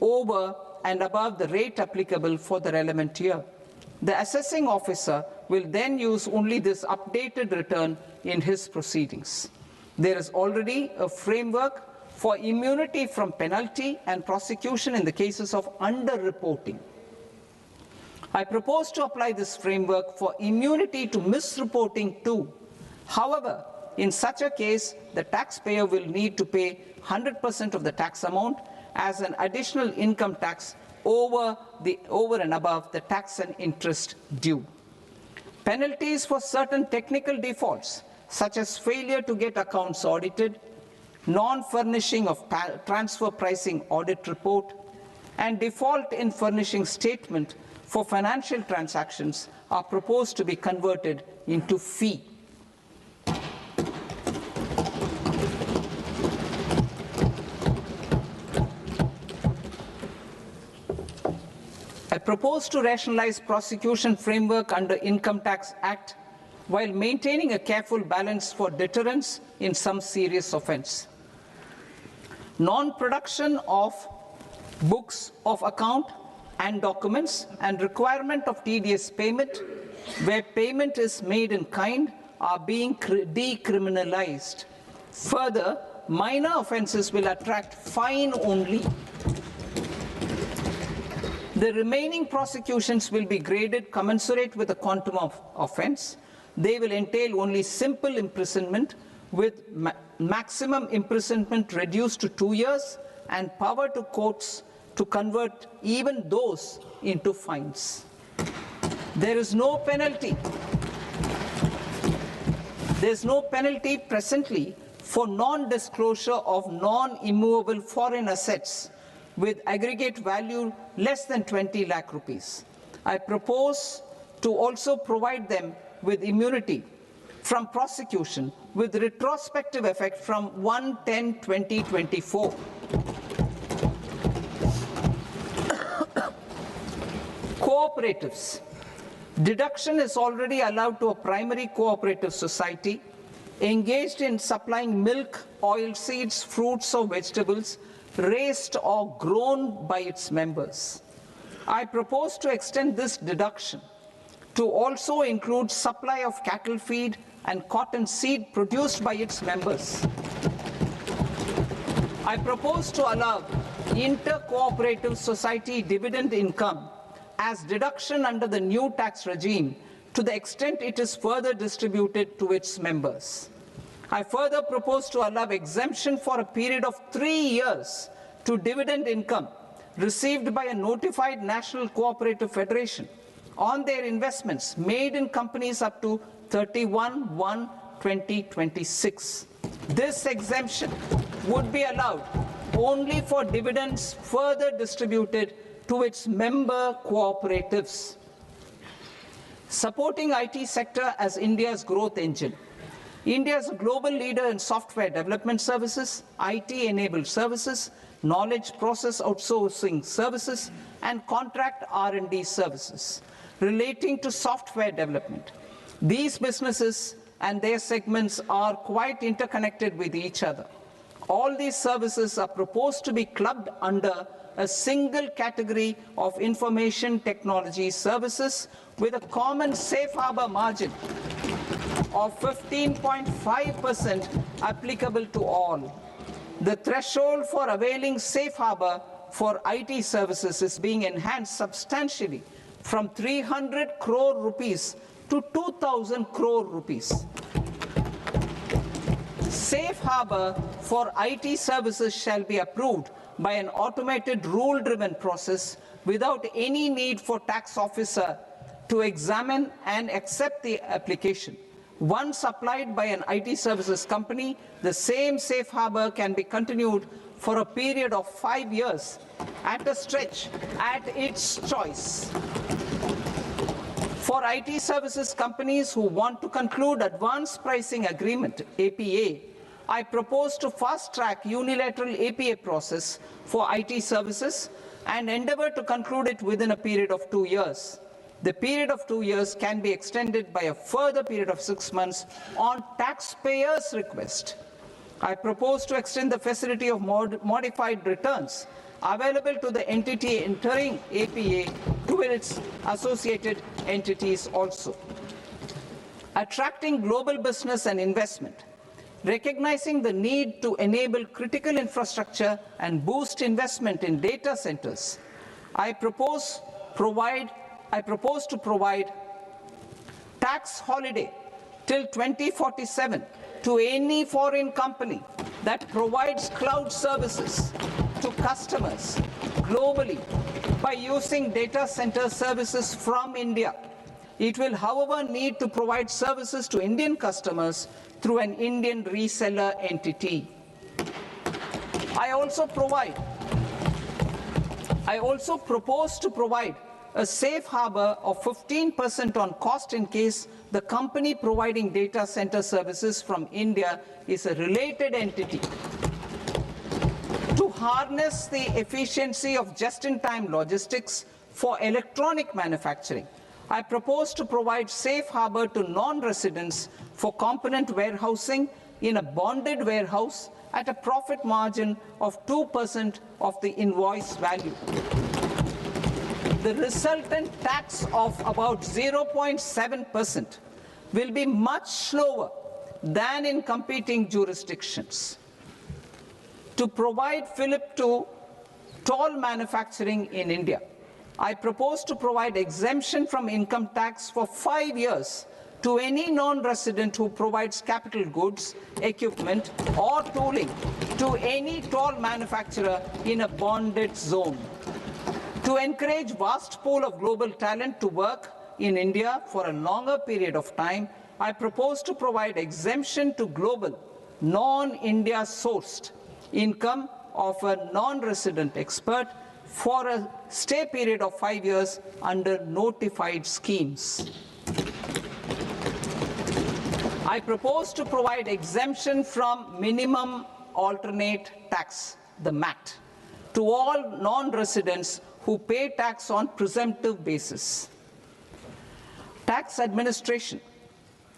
over and above the rate applicable for the relevant year. The assessing officer will then use only this updated return in his proceedings. There is already a framework for immunity from penalty and prosecution in the cases of underreporting. I propose to apply this framework for immunity to misreporting too. However, in such a case, the taxpayer will need to pay 100% of the tax amount as an additional income tax over and above the tax and interest due. Penalties for certain technical defaults, such as failure to get accounts audited, non-furnishing of transfer pricing audit report, and default in furnishing statement for financial transactions are proposed to be converted into fee. I propose to rationalize prosecution framework under Income Tax Act while maintaining a careful balance for deterrence in some serious offense. Non-production of books of account and documents and requirement of TDS payment where payment is made in kind are being decriminalized. Further, minor offenses will attract fine only. The remaining prosecutions will be graded commensurate with the quantum of offense. They will entail only simple imprisonment with maximum imprisonment reduced to 2 years and power to courts to convert even those into fines. There is no penalty. There is no penalty presently for non-disclosure of non-immovable foreign assets with aggregate value less than 20 lakh rupees. I propose to also provide them with immunity from prosecution with retrospective effect from 1/10/2024. Cooperatives. Deduction is already allowed to a primary cooperative society engaged in supplying milk, oilseeds, fruits or vegetables raised or grown by its members. I propose to extend this deduction to also include supply of cattle feed and cotton seed produced by its members. I propose to allow inter-cooperative society dividend income as deduction under the new tax regime to the extent it is further distributed to its members. I further propose to allow exemption for a period of 3 years to dividend income received by a notified national cooperative federation on their investments made in companies up to 31/1/2026. This exemption would be allowed only for dividends further distributed to its member cooperatives. Supporting IT sector as India's growth engine. India is a global leader in software development services, IT-enabled services, knowledge process outsourcing services, and contract R&D services relating to software development. These businesses and their segments are quite interconnected with each other. All these services are proposed to be clubbed under a single category of information technology services with a common safe harbor margin of 15.5% applicable to all. The threshold for availing safe harbor for IT services is being enhanced substantially from 300 crore rupees to 2,000 crore rupees. Safe harbor for IT services shall be approved by an automated rule-driven process without any need for tax officer to examine and accept the application. Once applied by an IT services company, the same safe harbor can be continued for a period of 5 years at a stretch at its choice. For IT services companies who want to conclude advanced pricing agreement, APA, I propose to fast-track unilateral APA process for IT services and endeavor to conclude it within a period of 2 years. The period of 2 years can be extended by a further period of 6 months on taxpayers' request. I propose to extend the facility of modified returns available to the entity entering APA to its associated entities also. Attracting global business and investment. Recognizing the need to enable critical infrastructure and boost investment in data centers, I propose to provide tax holiday till 2047 to any foreign company that provides cloud services to customers globally by using data center services from India. It will, however, need to provide services to Indian customers through an Indian reseller entity. I also propose to provide a safe harbor of 15% on cost in case the company providing data center services from India is a related entity. To harness the efficiency of just-in-time logistics for electronic manufacturing, I propose to provide safe harbor to non-residents for component warehousing in a bonded warehouse at a profit margin of 2% of the invoice value. The resultant tax of about 0.7% will be much lower than in competing jurisdictions. To provide fillip to toll manufacturing in India, I propose to provide exemption from income tax for 5 years to any non-resident who provides capital goods, equipment, or tooling to any toll manufacturer in a bonded zone. To encourage vast pool of global talent to work in India for a longer period of time, I propose to provide exemption to global, non-India sourced income of a non-resident expert for a stay period of 5 years under notified schemes. I propose to provide exemption from minimum alternate tax, the MAT, to all non-residents who pay tax on presumptive basis. Tax administration.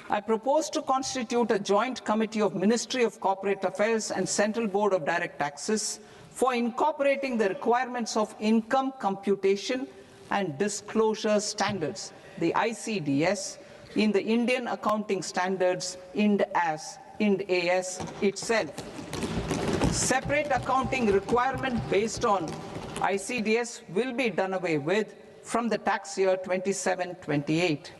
I propose to constitute a joint committee of Ministry of Corporate Affairs and Central Board of Direct Taxes for incorporating the requirements of income computation and disclosure standards, the ICDS, in the Indian Accounting Standards, IND AS itself. Separate accounting requirement based on ICDS will be done away with from the tax year 27-28.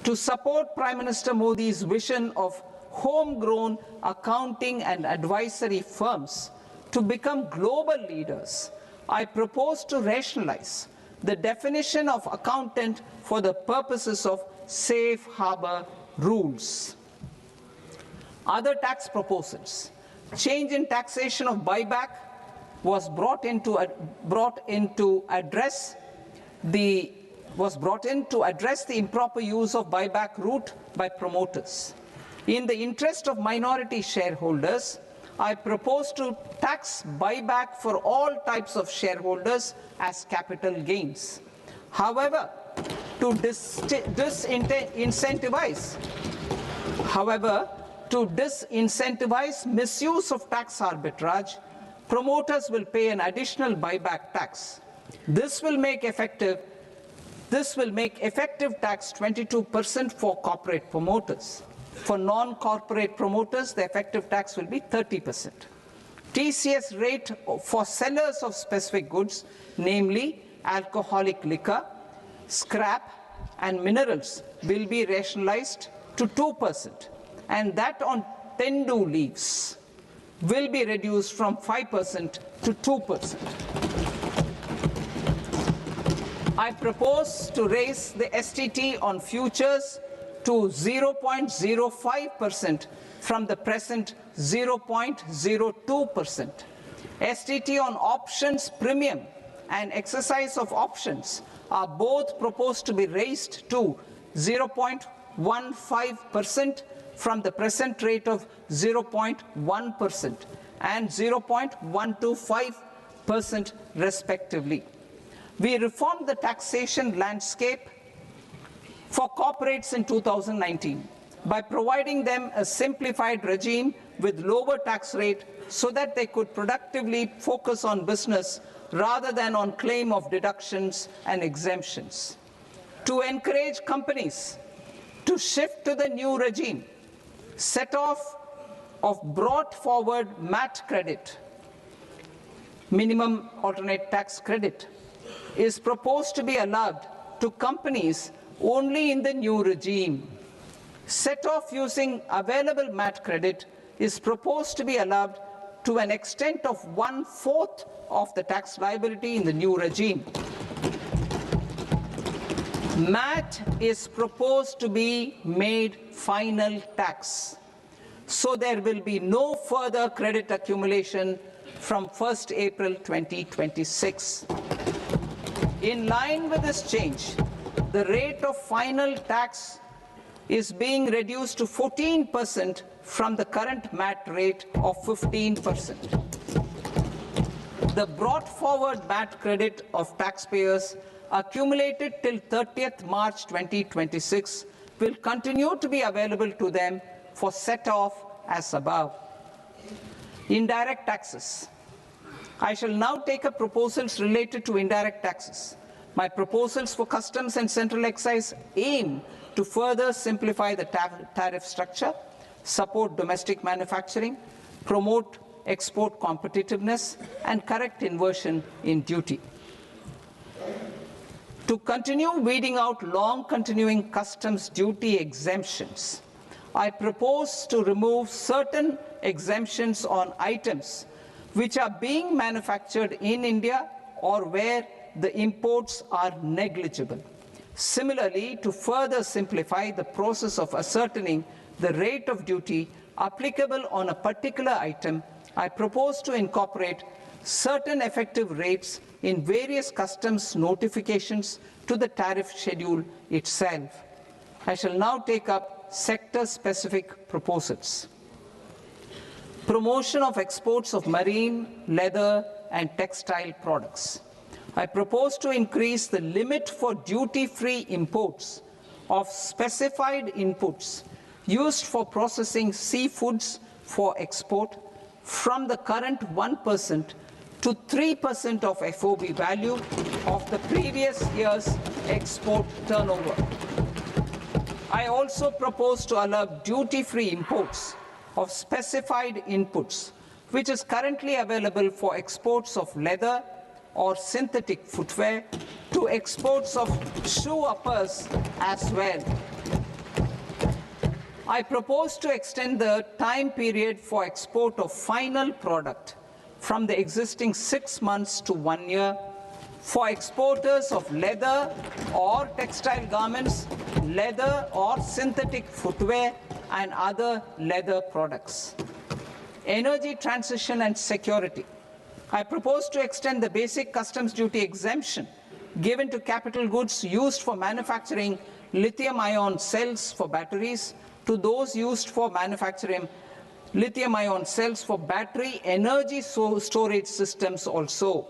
To support Prime Minister Modi's vision of homegrown accounting and advisory firms to become global leaders, I propose to rationalize the definition of accountant for the purposes of safe harbor rules. Other tax proposals. Change in taxation of buyback was brought in to address the improper use of buyback route by promoters. In the interest of minority shareholders, I propose to tax buyback for all types of shareholders as capital gains. However, to disincentivize misuse of tax arbitrage, promoters will pay an additional buyback tax. This will make effective tax 22% for corporate promoters. For non-corporate promoters, the effective tax will be 30%. TCS rate for sellers of specific goods, namely alcoholic liquor, scrap, and minerals, will be rationalized to 2%, and that on tendu leaves will be reduced from 5% to 2%. I propose to raise the STT on futures to 0.05% from the present 0.02%. STT on options premium and exercise of options are both proposed to be raised to 0.15% from the present rate of 0.1% and 0.125% respectively. We reformed the taxation landscape for corporates in 2019 by providing them a simplified regime with lower tax rate so that they could productively focus on business rather than on claim of deductions and exemptions. To encourage companies to shift to the new regime, set off of brought forward MAT credit, minimum alternate tax credit, is proposed to be allowed to companies only in the new regime. Set off using available MAT credit is proposed to be allowed to an extent of 1/4 of the tax liability in the new regime. MAT is proposed to be made final tax, so there will be no further credit accumulation from 1st April 2026. In line with this change, the rate of final tax is being reduced to 14% from the current MAT rate of 15%. The brought forward MAT credit of taxpayers accumulated till 30th March 2026 will continue to be available to them for set-off as above. Indirect taxes. I shall now take up proposals related to indirect taxes. My proposals for customs and central excise aim to further simplify the tariff structure, support domestic manufacturing, promote export competitiveness, and correct inversion in duty. To continue weeding out long-continuing customs duty exemptions, I propose to remove certain exemptions on items which are being manufactured in India or where the imports are negligible. Similarly, to further simplify the process of ascertaining the rate of duty applicable on a particular item, I propose to incorporate certain effective rates in various customs notifications to the tariff schedule itself. I shall now take up sector-specific proposals. Promotion of exports of marine, leather, and textile products. I propose to increase the limit for duty-free imports of specified inputs used for processing seafoods for export from the current 1% to 3% of FOB value of the previous year's export turnover. I also propose to allow duty-free imports of specified inputs, which is currently available for exports of leather or synthetic footwear, to exports of shoe uppers as well. I propose to extend the time period for export of final product from the existing 6 months to 1 year for exporters of leather or textile garments, leather or synthetic footwear, and other leather products. energy transition and security. I propose to extend the basic customs duty exemption given to capital goods used for manufacturing lithium-ion cells for batteries to those used for manufacturing lithium-ion cells for battery energy storage systems also.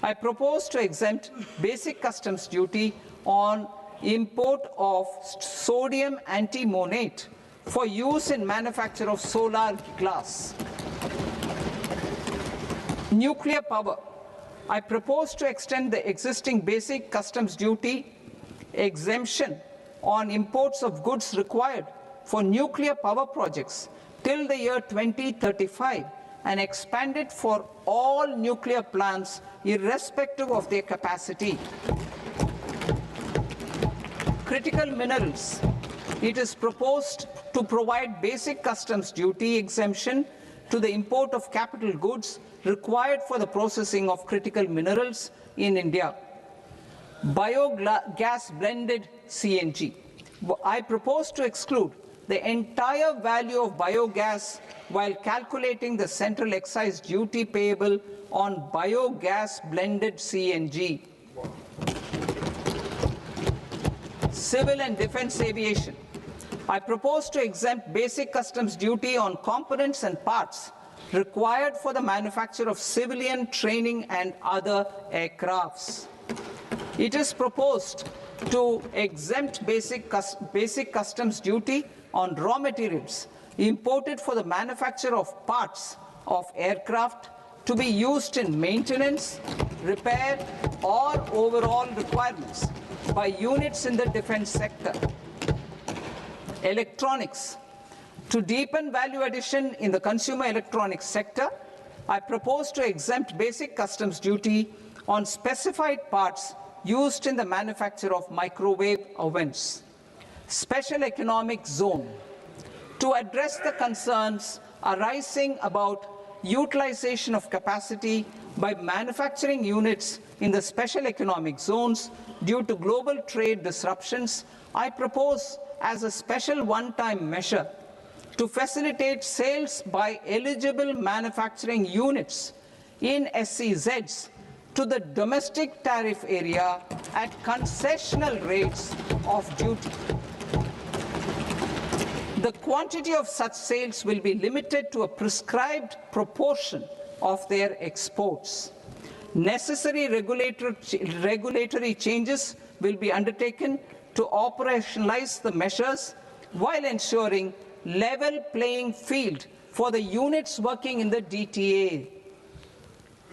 I propose to exempt basic customs duty on import of sodium antimonate for use in manufacture of solar glass. Nuclear power. I propose to extend the existing basic customs duty exemption on imports of goods required for nuclear power projects till the year 2035 and expand it for all nuclear plants irrespective of their capacity. Critical minerals. It is proposed to provide basic customs duty exemption to the import of capital goods required for the processing of critical minerals in India. Biogas blended CNG. I propose to exclude the entire value of biogas while calculating the central excise duty payable on biogas blended CNG. Civil and defense aviation. I propose to exempt basic customs duty on components and parts required for the manufacture of civilian training and other aircrafts. It is proposed to exempt basic customs duty on raw materials imported for the manufacture of parts of aircraft to be used in maintenance, repair, or overall requirements by units in the defense sector. Electronics. To deepen value addition in the consumer electronics sector, I propose to exempt basic customs duty on specified parts used in the manufacture of microwave ovens. Special economic zone. To address the concerns arising about utilization of capacity by manufacturing units in the special economic zones due to global trade disruptions, I propose as a special one-time measure to facilitate sales by eligible manufacturing units in SEZs to the domestic tariff area at concessional rates of duty. The quantity of such sales will be limited to a prescribed proportion of their exports. Necessary regulatory changes will be undertaken to operationalize the measures while ensuring level playing field for the units working in the DTA.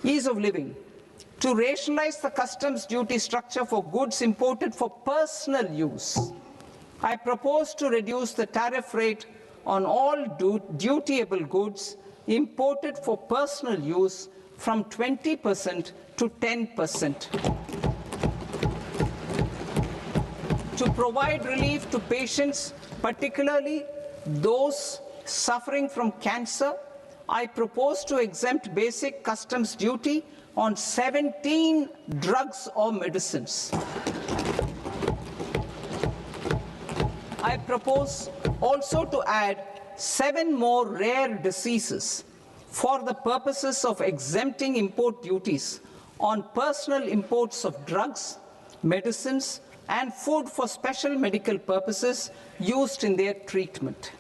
Ease of living. To rationalize the customs duty structure for goods imported for personal use, I propose to reduce the tariff rate on all dutiable goods imported for personal use from 20% to 10%. To provide relief to patients, particularly those suffering from cancer, I propose to exempt basic customs duty on 17 drugs or medicines. I propose also to add 7 more rare diseases for the purposes of exempting import duties on personal imports of drugs, medicines, and food for special medical purposes used in their treatment.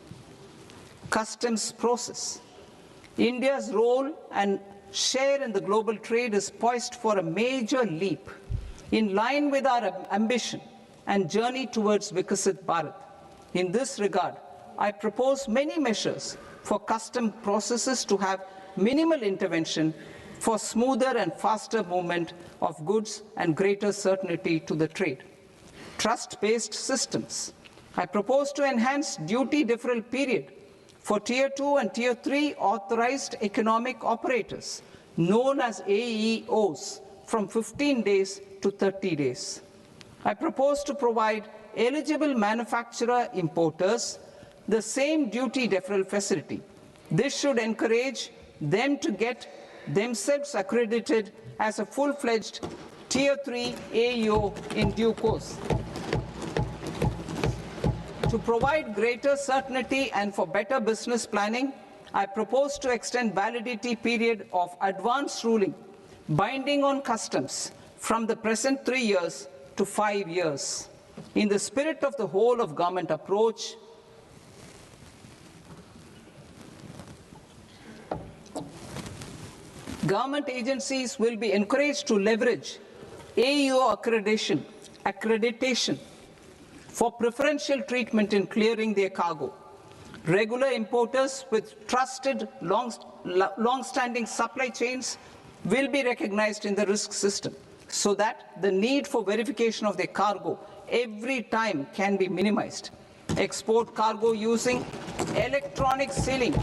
Customs process. India's role and share in the global trade is poised for a major leap in line with our ambition and journey towards Vikasit Bharat. In this regard, I propose many measures for custom processes to have minimal intervention for smoother and faster movement of goods and greater certainty to the trade. Trust-based systems. I propose to enhance duty deferral period for Tier 2 and Tier 3 authorized economic operators, known as AEOs, from 15 days to 30 days. I propose to provide eligible manufacturer importers the same duty deferral facility. This should encourage them to get themselves accredited as a full-fledged Tier 3 AEO in due course. To provide greater certainty and for better business planning, I propose to extend validity period of advance ruling binding on customs from the present 3 years to 5 years. In the spirit of the whole of government approach, government agencies will be encouraged to leverage AEO accreditation for preferential treatment in clearing their cargo. Regular importers with trusted long-standing supply chains will be recognized in the risk system so that the need for verification of their cargo every time can be minimized. Export cargo using electronic sealing.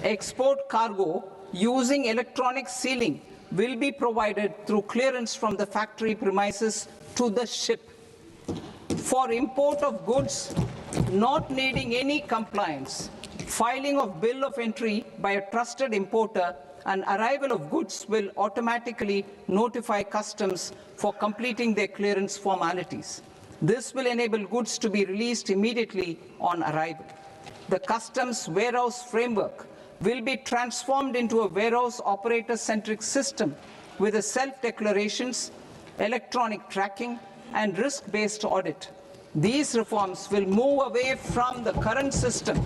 Export cargo using electronic sealing will be provided through clearance from the factory premises to the ship. For import of goods not needing any compliance, filing of bill of entry by a trusted importer and arrival of goods will automatically notify customs for completing their clearance formalities. This will enable goods to be released immediately on arrival. The customs warehouse framework will be transformed into a warehouse operator-centric system with a self-declarations, electronic tracking, and risk-based audit. These reforms will move away from the current system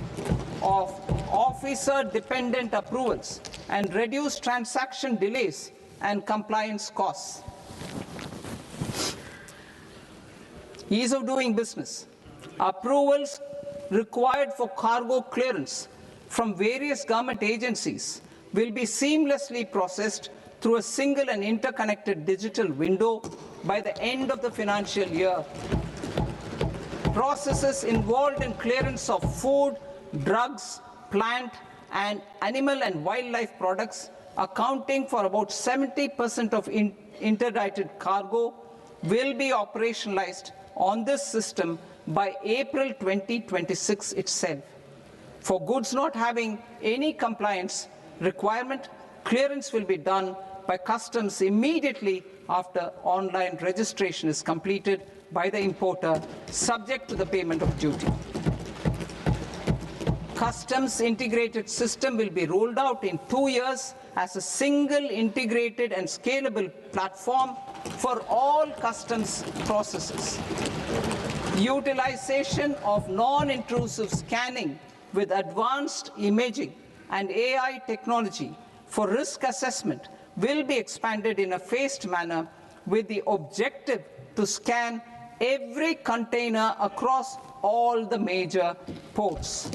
of officer-dependent approvals and reduce transaction delays and compliance costs. Ease of doing business. Approvals required for cargo clearance from various government agencies will be seamlessly processed through a single and interconnected digital window by the end of the financial year. Processes involved in clearance of food, drugs, plant, and animal and wildlife products, accounting for about 70% of interdicted cargo, will be operationalized on this system by April 2026 itself. For goods not having any compliance requirement, clearance will be done by customs immediately after online registration is completed by the importer, subject to the payment of duty. Customs integrated system will be rolled out in 2 years as a single integrated and scalable platform for all customs processes. Utilization of non-intrusive scanning with advanced imaging and AI technology for risk assessment will be expanded in a phased manner with the objective to scan every container across all the major ports.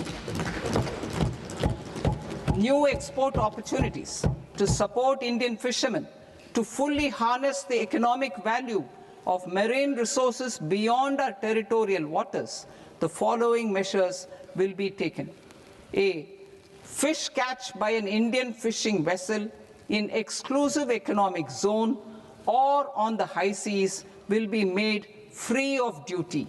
New export opportunities to support Indian fishermen to fully harness the economic value of marine resources beyond our territorial waters. The following measures will be taken. A. Fish catch by an Indian fishing vessel in exclusive economic zone or on the high seas will be made free of duty.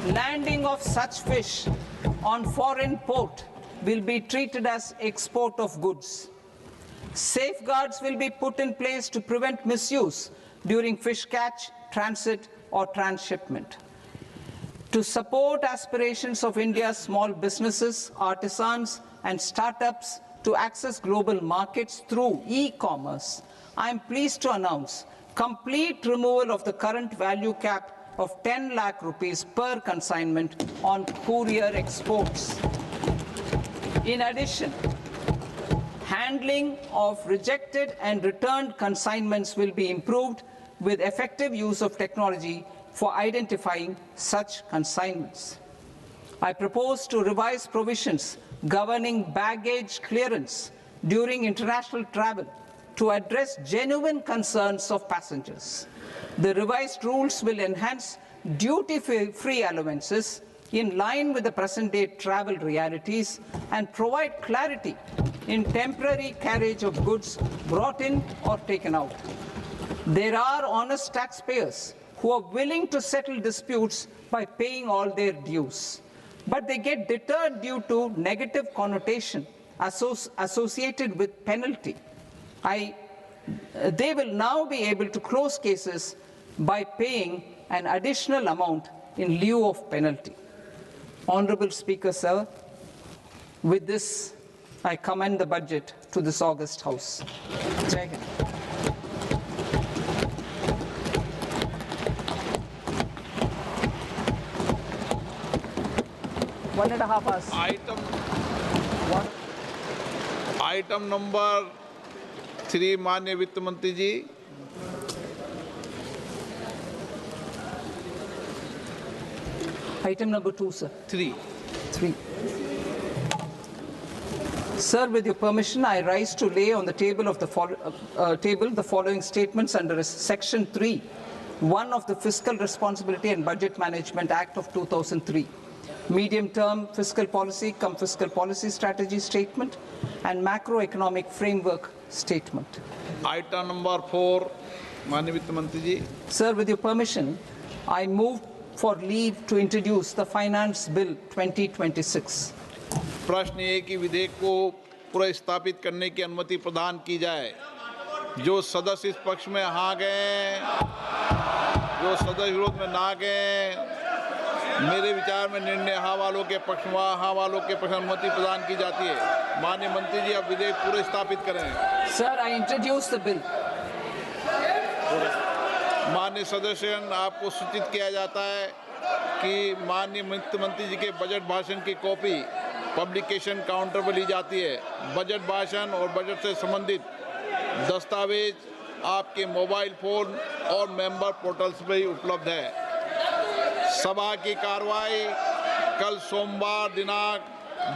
Landing of such fish on foreign port will be treated as export of goods. Safeguards will be put in place to prevent misuse during fish catch, transit, or transshipment. To support aspirations of India's small businesses, artisans, and startups to access global markets through e-commerce, I am pleased to announce complete removal of the current value cap of 10 lakh rupees per consignment on courier exports. In addition, handling of rejected and returned consignments will be improved with effective use of technology for identifying such consignments. I propose to revise provisions governing baggage clearance during international travel to address genuine concerns of passengers. The revised rules will enhance duty-free allowances in line with the present-day travel realities and provide clarity in temporary carriage of goods brought in or taken out. There are honest taxpayers who are willing to settle disputes by paying all their dues, but they get deterred due to negative connotation associated with penalty. They will now be able to close cases by paying an additional amount in lieu of penalty. Honorable Speaker, sir, with this, I commend the budget to this august House. Jai Hind. One and a half hours. Item number 3 माननीय वित्त मंत्री जी। Item number 2, sir. 3। 3. Sir, with your permission, I rise to lay on the table of the the following statements under Section 3, 1 of the Fiscal Responsibility and Budget Management Act of 2003, medium-term fiscal policy cum fiscal policy strategy statement, and macroeconomic framework statement. Item number 4 माननीय वित्त मंत्री जी। Sir, with your permission, I move for leave to introduce the Finance Bill 2026. प्रश्न ये कि विधेयक को पुनर्स्थापित करने की अनुमति प्रदान की जाए। जो सदस्य इस पक्ष में हाँ गए, जो सदस्य विरोध में ना गए, मेरे विचार में निर्णय हाँ वालों के पक्ष में, हाँ वालों के पक्ष में अनुमति प्रदान की जाती है। माननीय मंत्री जी, अब विधेयक पुनर्स्थापित करें। Sir, I introduce the bill. माननीय सदस्यगण, आपको सूचित किया जाता है कि माननीय वित्त मंत्री जी के बजट भाषण की कॉपी पब्लिकेशन काउंटर पर ली जाती है। बजट भाषण और बजट से संबंधित दस्तावेज आपके मोबाइल फोन और मेंबर पोर्टल्स पर ही उपलब्ध है। सभा की कार्रवाई कल सोमवार दिनांक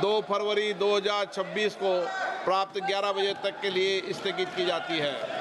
2 फरवरी 2026 को प्राप्त 11 बजे तक के लिए स्थगित की जाती है।